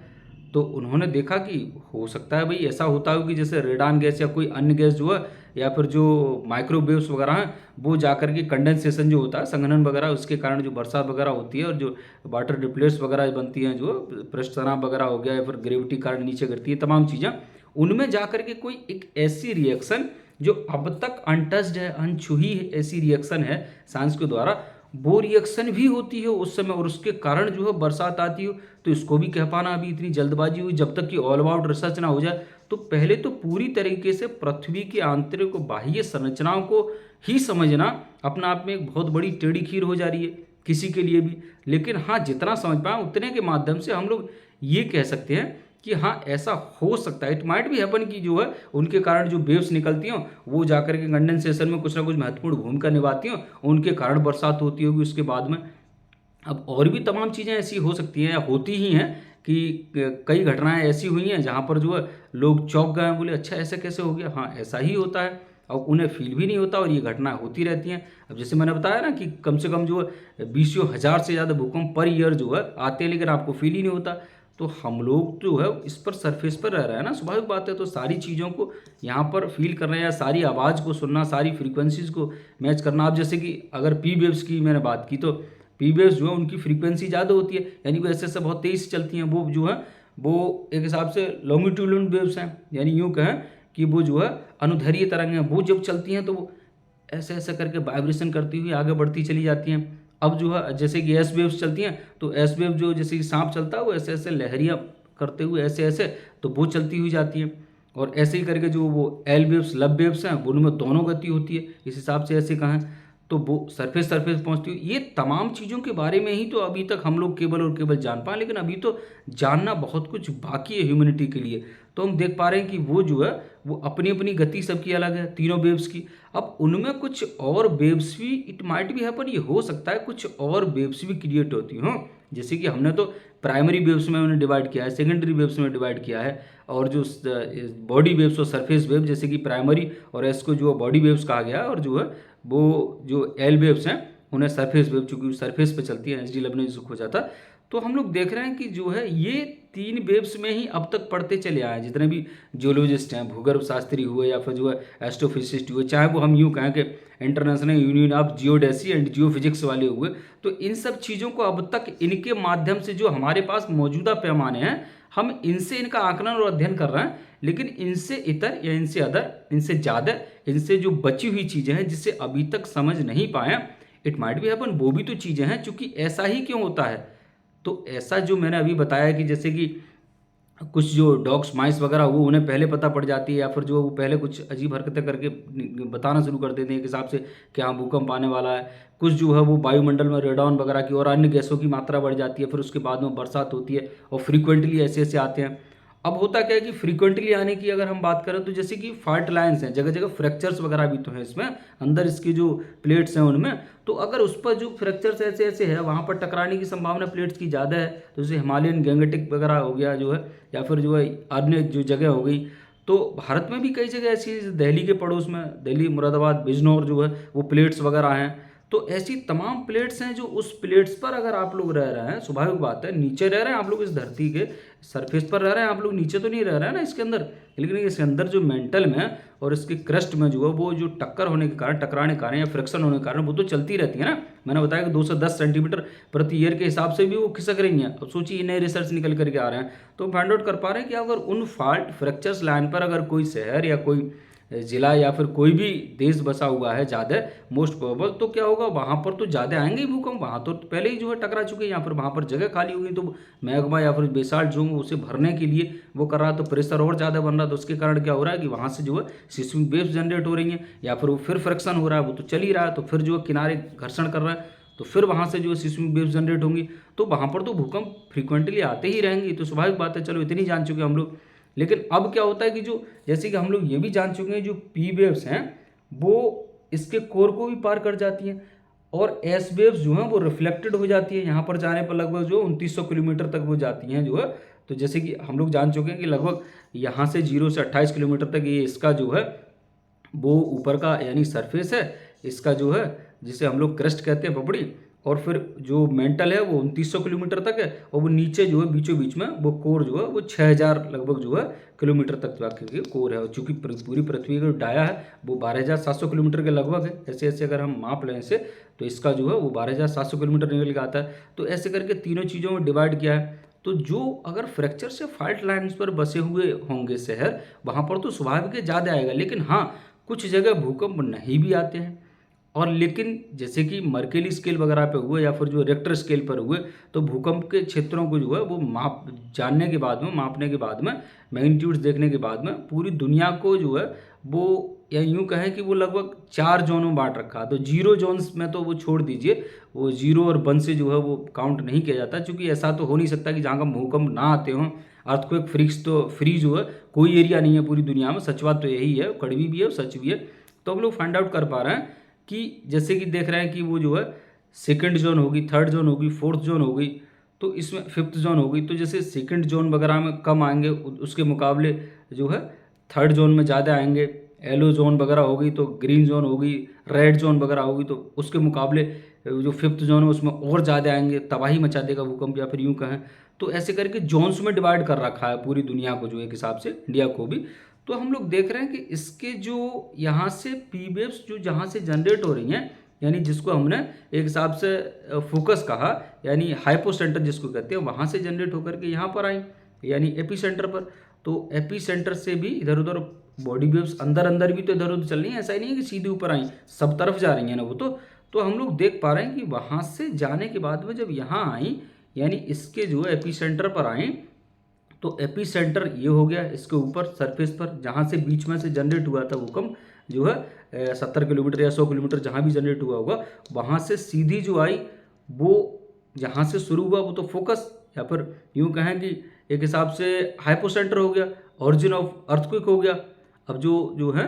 तो उन्होंने देखा कि हो सकता है भाई ऐसा होता हो कि जैसे रेडान गैस या कोई अन्य गैस जो है, या फिर जो माइक्रोवेव्स वगैरह हैं वो जाकर के कंडेंसेशन जो होता है, संघनन वगैरह, उसके कारण जो बरसात वगैरह होती है और जो वाटर ड्रिपलेट्स वगैरह बनती हैं, जो पृष्ठ तनाव वगैरह हो गया या फिर ग्रेविटी कारण नीचे गिरती है, तमाम चीज़ें, उनमें जाकर के कोई एक ऐसी रिएक्शन जो अब तक अनटच्ड है, अनछुई ऐसी रिएक्शन है साइंस के द्वारा, वो रिएक्शन भी होती है उस समय, और उसके कारण जो है बरसात आती हो। तो इसको भी कह पाना अभी इतनी जल्दबाजी हुई, जब तक कि ऑल अबाउट रिसर्च ना हो जाए। तो पहले तो पूरी तरीके से पृथ्वी की आंतरिक बाह्य संरचनाओं को ही समझना अपने आप में एक बहुत बड़ी टेढ़ी खीर हो जा रही है किसी के लिए भी। लेकिन हाँ, जितना समझ पाए उतने के माध्यम से हम लोग ये कह सकते हैं कि हाँ ऐसा हो सकता है, इट माइट भी हैपन कि जो है उनके कारण जो वेव्स निकलती हों वो जाकर के कंडेंसेशन में कुछ ना कुछ महत्वपूर्ण भूमिका निभाती हों, उनके कारण बरसात होती होगी उसके बाद में। अब और भी तमाम चीज़ें ऐसी हो सकती हैं या होती ही हैं कि कई घटनाएं ऐसी हुई हैं जहाँ पर जो है लोग चौंक गए, बोले अच्छा ऐसा कैसे हो गया, हाँ ऐसा ही होता है। और उन्हें फील भी नहीं होता और ये घटना होती रहती हैं। अब जैसे मैंने बताया ना कि कम से कम जो है 20,000 से ज़्यादा भूकंप पर ईयर जो है आते हैं, लेकिन आपको फील ही नहीं होता। तो हम लोग जो है इस पर सरफेस पर रह रहे हैं ना, स्वाभाविक बात है। तो सारी चीज़ों को यहाँ पर फील करना या सारी आवाज़ को सुनना, सारी फ्रीक्वेंसीज को मैच करना। आप जैसे कि अगर पी वेव्स की मैंने बात की, तो पी वेव्स जो है उनकी फ्रीक्वेंसी ज़्यादा होती है, यानी वो ऐसे बहुत तेज़ चलती हैं। वो जो है वो एक हिसाब से लॉन्गिट्यूडनल वेव्स हैं, यानी यूँ कहें कि वो जो है अनुदैर्ध्य तरंगें हैं। वो जब चलती हैं तो वो ऐसे ऐसे करके वाइब्रेशन करती हुई आगे बढ़ती चली जाती हैं। अब जो है जैसे कि एस वेव्स चलती हैं, तो एस वेव जो जैसे कि सांप चलता है वो ऐसे ऐसे लहरियाँ करते हुए ऐसे ऐसे, तो वो चलती हुई जाती है। और ऐसे ही करके जो वो एल वेव्स लब वेव्स हैं उनमें दोनों गति होती है, इस हिसाब से ऐसे कहें तो वो सरफेस पहुंचती हुई। ये तमाम चीज़ों के बारे में ही तो अभी तक हम लोग केवल और केवल जान पाए, लेकिन अभी तो जानना बहुत कुछ बाकी है ह्यूमैनिटी के लिए। तो हम देख पा रहे हैं कि वो जो है वो अपनी अपनी गति सबकी अलग है, तीनों वेव्स की। अब उनमें कुछ और वेव्स भी, इट माइट भी हैपन, ये हो सकता है कुछ और वेव्स भी क्रिएट होती हों। जैसे कि हमने तो प्राइमरी वेव्स में उन्हें डिवाइड किया है, सेकेंडरी वेव्स में डिवाइड किया है, और जो बॉडी वेव्स और सरफेस वेव, जैसे कि प्राइमरी और एस को जो बॉडी वेव्स कहा गया है, और जो है वो जो एल वेव्स हैं उन्हें सरफेस वेव, चूंकि सरफेस पे चलती है, एच डी लेबनेज हो जाता। तो हम लोग देख रहे हैं कि जो है ये तीन वेव्स में ही अब तक पढ़ते चले आए हैं, जितने भी जियोलॉजिस्ट हैं, भूगर्भ शास्त्री हुए या फिर जो है एस्ट्रोफिजिसिस्ट हुए, चाहे वो हम यूँ कहें कि international union of geodesy and geophysics वाले हुए। तो इन सब चीज़ों को अब तक इनके माध्यम से जो हमारे पास मौजूदा पैमाने हैं, हम इनसे इनका आकलन और अध्ययन कर रहे हैं। लेकिन इनसे इतर या इनसे अदर, इनसे ज़्यादा, इनसे जो बची हुई चीज़ें हैं जिसे अभी तक समझ नहीं पाए, इट माइट बी हैपन, वो भी तो चीज़ें हैं। चूँकि ऐसा ही क्यों होता है, तो ऐसा जो मैंने अभी बताया कि जैसे कि कुछ जो डॉग्स माइस वगैरह वो उन्हें पहले पता पड़ जाती है, या फिर जो वो पहले कुछ अजीब हरकतें करके बताना शुरू कर देते हैं एक हिसाब से कि हाँ भूकंप आने वाला है। कुछ जो है वो वायुमंडल में रेडॉन वगैरह की और अन्य गैसों की मात्रा बढ़ जाती है, फिर उसके बाद में बरसात होती है और फ्रीक्वेंटली ऐसे ऐसे आते हैं। अब होता क्या है कि फ्रीक्वेंटली आने की अगर हम बात करें, तो जैसे कि फॉल्ट लाइन्स हैं, जगह जगह फ्रैक्चर्स वगैरह भी तो हैं इसमें, अंदर इसकी जो प्लेट्स हैं उनमें। तो अगर उस पर जो फ्रैक्चर्स ऐसे ऐसे है, वहाँ पर टकराने की संभावना प्लेट्स की ज़्यादा है। तो जैसे हिमालयन गैंगेटिक वगैरह हो गया जो है, या फिर जो है अन्य जो जगह हो गई। तो भारत में भी कई जगह ऐसी, दिल्ली के पड़ोस में, दिल्ली, मुरादाबाद, बिजनौर जो है वो प्लेट्स वगैरह हैं। तो ऐसी तमाम प्लेट्स हैं जो उस प्लेट्स पर अगर आप लोग रह रहे हैं, स्वाभाविक बात है, नीचे रह रहे हैं आप लोग, इस धरती के सरफेस पर रह रहे हैं आप लोग, नीचे तो नहीं रह रहे हैं ना इसके अंदर। लेकिन इसके अंदर जो मेंटल में और इसके क्रस्ट में जो है वो जो टक्कर होने के कारण, टकराने के कारण या फ्रिक्शन होने के कारण वो तो चलती रहती है ना। मैंने बताया कि 210 सेंटीमीटर प्रति ईयर के हिसाब से भी वो खिसक रही हैं। अब सोचिए नए रिसर्च निकल करके आ रहे हैं, तो हम फाइंड आउट कर पा रहे हैं कि अगर उन फॉल्ट फ्रैक्चर्स लाइन पर अगर कोई शहर या कोई जिला या फिर कोई भी देश बसा हुआ है ज़्यादा, मोस्ट प्रोबेबल, तो क्या होगा, वहाँ पर तो ज़्यादा आएंगे ही भूकंप। वहाँ तो पहले ही जो है टकरा चुके हैं, यहाँ पर वहाँ पर जगह खाली होगी, तो मैग्मा या फिर बेसाल्ट जो उसे भरने के लिए वो कर रहा है, तो प्रेशर और ज़्यादा बन रहा है। तो उसके कारण क्या हो रहा है कि वहाँ से जो है सिस्मिक वेव्स जनरेट हो रही हैं, या फिर वो फिर फ्रिक्शन हो रहा है, वो तो चल ही रहा है, तो फिर जो है किनारे घर्षण कर रहा है, तो फिर वहाँ से जो है सिस्मिक वेव्स जनरेट होंगी। तो वहाँ पर तो भूकंप फ्रीक्वेंटली आते ही रहेंगी। तो स्वाभाविक बात है, चलो इतनी जान चुके हम लोग। लेकिन अब क्या होता है कि जो, जैसे कि हम लोग ये भी जान चुके हैं, जो पी वेव्स हैं वो इसके कोर को भी पार कर जाती हैं, और एस वेव्स जो हैं वो रिफ्लेक्टेड हो जाती है। यहाँ पर जाने पर लगभग जो 2900 किलोमीटर तक वो जाती हैं जो है। तो जैसे कि हम लोग जान चुके हैं कि लगभग यहाँ से 0 से 28 किलोमीटर तक ये इसका जो है वो ऊपर का यानी सरफेस है, इसका जो है जिसे हम लोग क्रस्ट कहते हैं, पपड़ी। और फिर जो मेंटल है वो 2900 किलोमीटर तक है, और वो नीचे जो है बीचों बीच में वो कोर जो है वो 6000 लगभग जो है किलोमीटर तक जाके कोर है। और चूँकि पूरी पृथ्वी का डाया है वो 12700 किलोमीटर के लगभग है। ऐसे ऐसे अगर हम माप लें इसे, तो इसका जो है वो 12700 किलोमीटर निकल के आता है। तो ऐसे करके तीनों चीज़ों में डिवाइड किया है। तो जो अगर फ्रैक्चर से फॉल्ट लाइन्स पर बसे हुए होंगे शहर, वहाँ पर तो स्वाभाविक है ज़्यादा आएगा। लेकिन हाँ, कुछ जगह भूकंप नहीं भी आते हैं। और लेकिन जैसे कि मर्केली स्केल वगैरह पे हुए या फिर जो रेक्टर स्केल पर हुए, तो भूकंप के क्षेत्रों को जो है वो माप जानने के बाद में, मापने के बाद में, मैग्नीट्यूड्स देखने के बाद में पूरी दुनिया को जो है वो, या यूँ कहें कि वो लगभग 4 जोनों में बांट रखा है। तो 0 जोन्स में तो वो छोड़ दीजिए, वो 0 और 1 से जो है वो काउंट नहीं किया जाता, क्योंकि ऐसा तो हो नहीं सकता कि जहाँ का भूकंप ना आते हों। अर्थक्वेक फ्रीक्स तो फ्री जो है कोई एरिया नहीं है पूरी दुनिया में। सच बात तो यही है, कड़वी भी है और सच भी है। तो हम लोग फाइंड आउट कर पा रहे हैं कि जैसे कि देख रहे हैं कि वो जो है सेकंड जोन होगी, थर्ड जोन होगी, फोर्थ जोन होगी, तो इसमें फिफ्थ जोन होगी। तो जैसे सेकंड जोन वगैरह में कम आएंगे, उसके मुकाबले जो है थर्ड जोन में ज़्यादा आएंगे, येलो जोन वगैरह होगी तो ग्रीन जोन होगी, रेड जोन वगैरह होगी तो उसके मुकाबले जो फिफ्थ जोन है उसमें और ज़्यादा आएंगे, तबाही मचा देगा भूकंप, या फिर यूँ कहें तो ऐसे करके जोन्स में डिवाइड कर रखा है पूरी दुनिया को, जो एक हिसाब से इंडिया को भी। तो हम लोग देख रहे हैं कि इसके जो यहाँ से पी वेव्स जो जहाँ से जनरेट हो रही हैं, यानी जिसको हमने एक हिसाब से फोकस कहा, यानी हाइपो सेंटर जिसको कहते हैं, वहाँ से जनरेट होकर के यहाँ पर आई, यानी एपी सेंटर पर। तो एपी सेंटर से भी इधर उधर बॉडी वेव्स अंदर अंदर भी तो इधर उधर चल रही हैं, ऐसा ही नहीं है कि सीधे ऊपर आई, सब तरफ जा रही हैं ना वो तो हम लोग देख पा रहे हैं कि वहाँ से जाने के बाद में जब यहाँ आई, यानी इसके जो एपी सेंटर पर आए, तो एपी सेंटर ये हो गया इसके ऊपर सरफेस पर, जहाँ से बीच में से जनरेट हुआ था भूकंप जो है 70 किलोमीटर या 100 किलोमीटर जहाँ भी जनरेट हुआ होगा, वहाँ से सीधी जो आई वो जहाँ से शुरू हुआ वो तो फोकस, या फिर यूँ कहें कि एक हिसाब से हाइपो सेंटर हो गया, ऑरिजिन ऑफ अर्थक्वेक हो गया। अब जो है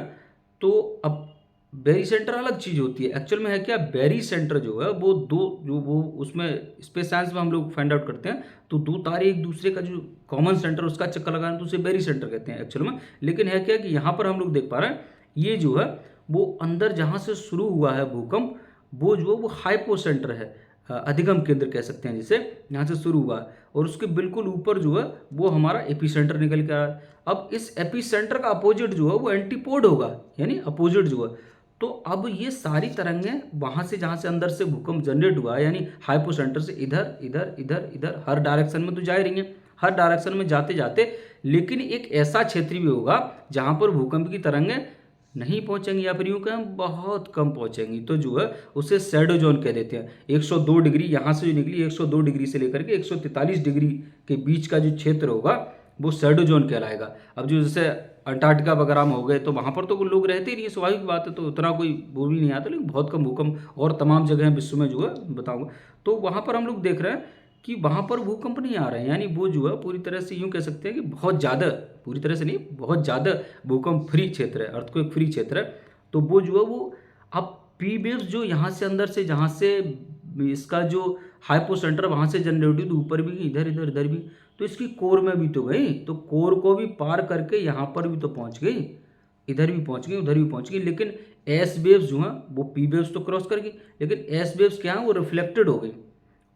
तो अब बेरी सेंटर अलग चीज़ होती है, एक्चुअल में है क्या, बेरी सेंटर जो है वो दो, जो वो उसमें स्पेस साइंस में हम लोग फाइंड आउट करते हैं, तो दो तारे एक दूसरे का जो कॉमन सेंटर उसका चक्कर लगाना, तो उसे बेरी सेंटर कहते हैं एक्चुअल में। लेकिन है क्या कि यहाँ पर हम लोग देख पा रहे हैं ये जो है वो अंदर जहाँ से शुरू हुआ है भूकंप, वो जो है वो हाइपो सेंटर है, अधिगम केंद्र कह सकते हैं जिसे, यहाँ से शुरू हुआ है, और उसके बिल्कुल ऊपर जो है वो हमारा एपी सेंटर निकल के आ रहा है। अब इस एपी सेंटर का अपोजिट जो है वो एंटीपोड होगा, यानी अपोजिट जो है। तो अब ये सारी तरंगें वहाँ से जहाँ से अंदर से भूकंप जनरेट हुआ है, यानी हाइपो सेंटर से इधर इधर इधर इधर हर डायरेक्शन में तो जा ही रही हैं, हर डायरेक्शन में जाते जाते, लेकिन एक ऐसा क्षेत्र भी होगा जहाँ पर भूकंप की तरंगें नहीं पहुंचेंगी, या फिर यूँ कहें बहुत कम पहुंचेंगी, तो जो है उसे शैडो जोन कह देते हैं। 102 डिग्री यहाँ से जो निकली, 102 डिग्री से लेकर के 143 डिग्री के बीच का जो क्षेत्र होगा वो शैडो जोन कहलाएगा। अब जो जैसे अंटार्कटिका वगैरह में हो गए तो वहाँ पर तो लोग रहते ही नहीं है, स्वाभाविक बात है, तो उतना कोई वो भी नहीं आता, लेकिन बहुत कम भूकंप, और तमाम जगह विश्व में जो है बताऊँगा, तो वहाँ पर हम लोग देख रहे हैं कि वहाँ पर भूकंप नहीं आ रहे हैं, यानी वो जो है पूरी तरह से यूँ कह सकते हैं कि बहुत ज़्यादा, पूरी तरह से नहीं, बहुत ज़्यादा भूकंप फ्री क्षेत्र है, अर्थक्वेक फ्री क्षेत्र है। तो वो जो है वो अब पी वेव्स जो यहाँ से अंदर से, जहाँ से इसका जो हाइपो सेंटर वहाँ से जनरेट हुई, तो ऊपर भी इधर इधर इधर भी, तो इसकी कोर में भी तो गई, तो कोर को भी पार करके यहाँ पर भी तो पहुँच गई, इधर भी पहुँच गई उधर भी पहुँच गई, लेकिन एस वेव्स जो हैं वो पी वेव्स तो क्रॉस कर गई, लेकिन एस वेव्स क्या है वो रिफ्लेक्टेड हो गई।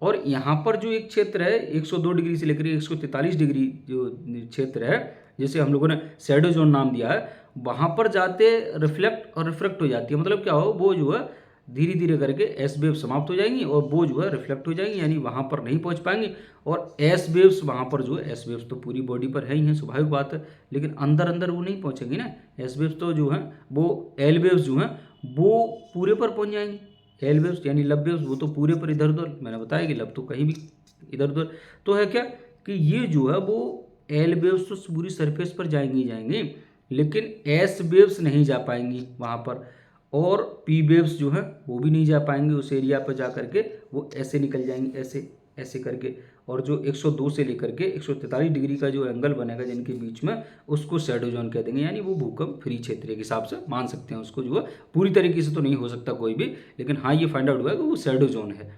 और यहाँ पर जो एक क्षेत्र है 102 डिग्री से लेकर 143 डिग्री जो क्षेत्र है, जिसे हम लोगों ने शैडो जोन नाम दिया है, वहाँ पर जाते रिफ्लेक्ट और रिफ्रैक्ट हो जाती है, मतलब क्या हो, वो जो है धीरे धीरे करके एस वेव समाप्त हो जाएंगी और वो जो है रिफ्लेक्ट हो जाएंगी, यानी वहाँ पर नहीं पहुँच पाएंगी। और एस वेव्स वहाँ पर जो है, एस वेव्स तो पूरी बॉडी पर है ही है, स्वाभाविक बात है, लेकिन अंदर अंदर वो नहीं पहुँचेंगी ना, एस वेव्स तो जो है वो एल वेव्स जो हैं वो पूरे पर पहुँच जाएंगी। एल वेव्स यानी लब वेव्स वो तो पूरे पर इधर उधर, मैंने बताया कि लब तो कहीं भी इधर उधर, तो है क्या कि ये जो है वो एल वेव्स तो पूरी सरफेस पर जाएंगी जाएंगी, लेकिन एस वेव्स नहीं जा पाएंगी वहाँ पर, और पी वेव्स जो है वो भी नहीं जा पाएंगे उस एरिया पर, जा करके वो ऐसे निकल जाएंगे, ऐसे ऐसे करके, और जो 102 से लेकर के 143 डिग्री का जो एंगल बनेगा जिनके बीच में, उसको शैडो जोन कह देंगे, यानी वो भूकंप फ्री क्षेत्र के हिसाब से मान सकते हैं उसको, जो है पूरी तरीके से तो नहीं हो सकता कोई भी, लेकिन हाँ ये फाइंड आउट हुआ है कि वो शैडो जोन है।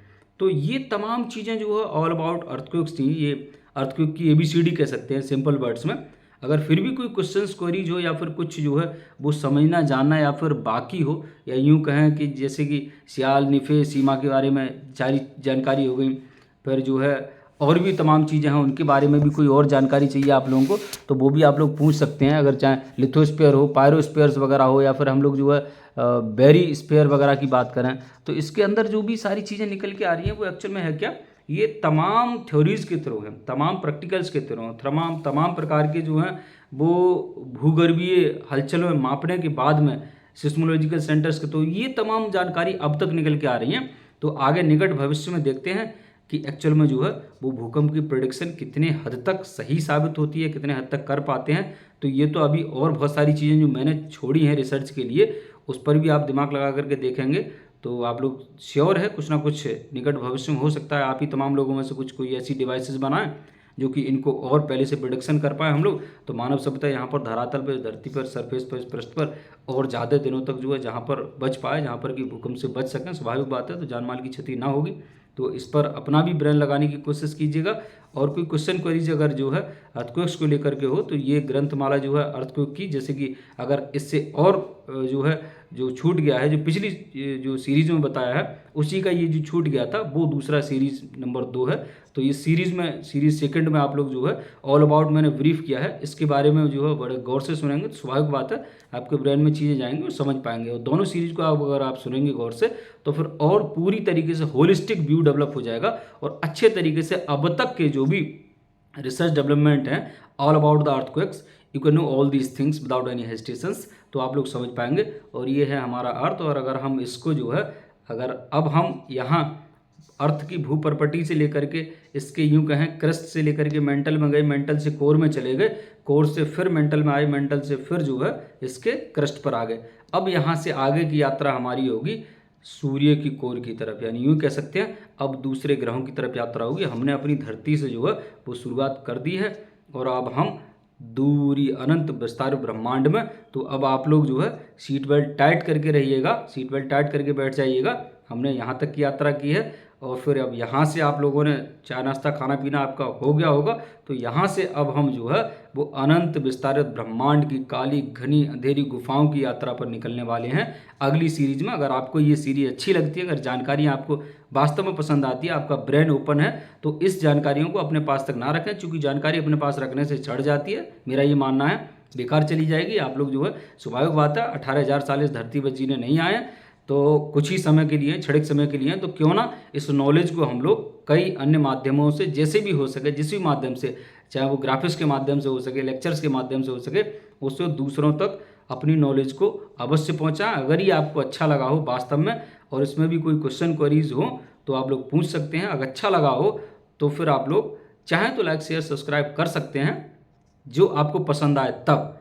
तो ये तमाम चीज़ें जो है ऑल अबाउट अर्थक्वेक्स थी, ये अर्थक्वेक की ABCD कह सकते हैं सिंपल वर्ड्स में। अगर फिर भी कोई क्वेश्चन क्वेरीज हो, या फिर कुछ जो है वो समझना जानना या फिर बाकी हो, या यूँ कहें कि जैसे कि सियाल निफे सीमा के बारे में सारी जानकारी हो गई, फिर जो है और भी तमाम चीज़ें हैं उनके बारे में भी कोई और जानकारी चाहिए आप लोगों को, तो वो भी आप लोग पूछ सकते हैं, अगर चाहे लिथोस्फीयर हो, पायरोस्फीयर्स वगैरह हो, या फिर हम लोग जो है बेरी स्फीयर वगैरह की बात करें, तो इसके अंदर जो भी सारी चीज़ें निकल के आ रही हैं वो एक्चुअल में है क्या, ये तमाम थ्योरीज के थ्रू हैं, तमाम प्रैक्टिकल्स के थ्रू हैं, तमाम प्रकार के जो हैं वो भूगर्भीय हलचलों में मापने के बाद में सिस्मोलॉजिकल सेंटर्स के, तो ये तमाम जानकारी अब तक निकल के आ रही हैं। तो आगे निकट भविष्य में देखते हैं कि एक्चुअल में जो है वो भूकंप की प्रेडिक्शन कितने हद तक सही साबित होती है, कितने हद तक कर पाते हैं। तो ये तो अभी और बहुत सारी चीज़ें जो मैंने छोड़ी हैं रिसर्च के लिए, उस पर भी आप दिमाग लगा करके देखेंगे तो आप लोग श्योर है कुछ ना कुछ निकट भविष्य में हो सकता है आप ही तमाम लोगों में से कुछ कोई ऐसी डिवाइसेस बनाएं जो कि इनको और पहले से प्रोडक्शन कर पाए हम लोग, तो मानव सभ्यता यहाँ पर धरातल पर, धरती पर, सरफेस पर, पृष्ठ पर और ज़्यादा दिनों तक जो है जहाँ पर बच पाए, जहाँ पर कि भूकंप से बच सकें, स्वाभाविक बात है, तो जान माल की क्षति ना होगी। तो इस पर अपना भी ब्रेन लगाने की कोशिश कीजिएगा। और कोई क्वेश्चन क्वेरीज अगर जो है अर्थक्वेक्स को लेकर के हो तो ये ग्रंथमाला जो है अर्थक्वेक की, जैसे कि अगर इससे और जो है जो छूट गया है, जो पिछली जो सीरीज में बताया है उसी का ये जो छूट गया था वो दूसरा सीरीज नंबर 2 है। तो इस सीरीज में सीरीज सेकंड में आप लोग जो है ऑल अबाउट मैंने ब्रीफ किया है, इसके बारे में जो है बड़े गौर से सुनेंगे तो स्वाभाविक बात है आपके ब्रेन में चीज़ें जाएंगी और समझ पाएंगे। और दोनों सीरीज को अगर आप सुनेंगे गौर से तो फिर और पूरी तरीके से होलिस्टिक व्यू डेवलप हो जाएगा और अच्छे तरीके से अब तक के जो भी रिसर्च डेवलपमेंट है all about the earthquakes, you can know all these things without any hesitations, तो आप लोग समझ पाएंगे। और ये है हमारा अर्थ। और अगर हम इसको जो है अगर अब हम यहाँ अर्थ की भू प्रॉपर्टी से लेकर के इसके यूं कहें क्रस्ट से लेकर के मेंटल में गए, मेंटल से कोर में चले गए, कोर से फिर मेंटल में आए, मेंटल से फिर जो है इसके क्रस्ट पर आ गए। अब यहाँ से आगे की यात्रा हमारी होगी सूर्य की कोर की तरफ, यानी यूं कह सकते हैं अब दूसरे ग्रहों की तरफ यात्रा होगी। हमने अपनी धरती से जो है वो शुरुआत कर दी है और अब हम दूरी अनंत विस्तार ब्रह्मांड में। तो अब आप लोग जो है सीट बेल्ट टाइट करके रहिएगा, सीट बेल्ट टाइट करके बैठ जाइएगा। हमने यहाँ तक की यात्रा की है और फिर अब यहाँ से आप लोगों ने चाय नाश्ता खाना पीना आपका हो गया होगा, तो यहाँ से अब हम जो है वो अनंत विस्तारित ब्रह्मांड की काली घनी अंधेरी गुफाओं की यात्रा पर निकलने वाले हैं अगली सीरीज में। अगर आपको ये सीरीज अच्छी लगती है, अगर जानकारी आपको वास्तव में पसंद आती है, आपका ब्रेन ओपन है, तो इस जानकारियों को अपने पास तक ना रखें, क्योंकि जानकारी अपने पास रखने से चढ़ जाती है, मेरा ये मानना है, बेकार चली जाएगी। आप लोग जो है स्वाभाविक बात है 18,000 साल इस धरती पर जीने नहीं आए, तो कुछ ही समय के लिए, क्षणिक समय के लिए, तो क्यों ना इस नॉलेज को हम लोग कई अन्य माध्यमों से जैसे भी हो सके, जिस भी माध्यम से, चाहे वो ग्राफिक्स के माध्यम से हो सके, लेक्चर्स के माध्यम से हो सके, उससे दूसरों तक अपनी नॉलेज को अवश्य पहुंचाएं। अगर ये आपको अच्छा लगा हो वास्तव में और इसमें भी कोई क्वेश्चन क्वेरीज हो तो आप लोग पूछ सकते हैं। अगर अच्छा लगा हो तो फिर आप लोग चाहें तो लाइक शेयर सब्सक्राइब कर सकते हैं, जो आपको पसंद आए तब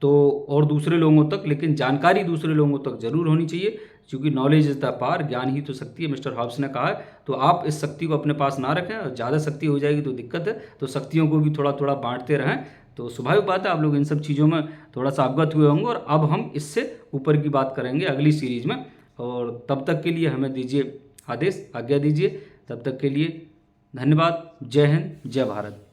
तो, और दूसरे लोगों तक, लेकिन जानकारी दूसरे लोगों तक जरूर होनी चाहिए, क्योंकि नॉलेज इज द पावर, ज्ञान ही तो शक्ति है, मिस्टर हॉब्स ने कहा है। तो आप इस शक्ति को अपने पास ना रखें, और ज़्यादा शक्ति हो जाएगी तो दिक्कत है, तो शक्तियों को भी थोड़ा थोड़ा बांटते रहें। तो स्वाभाविक बात है आप लोग इन सब चीज़ों में थोड़ा सा अवगत हुए होंगे और अब हम इससे ऊपर की बात करेंगे अगली सीरीज में। और तब तक के लिए हमें दीजिए आदेश, आज्ञा दीजिए। तब तक के लिए धन्यवाद। जय हिंद, जय भारत।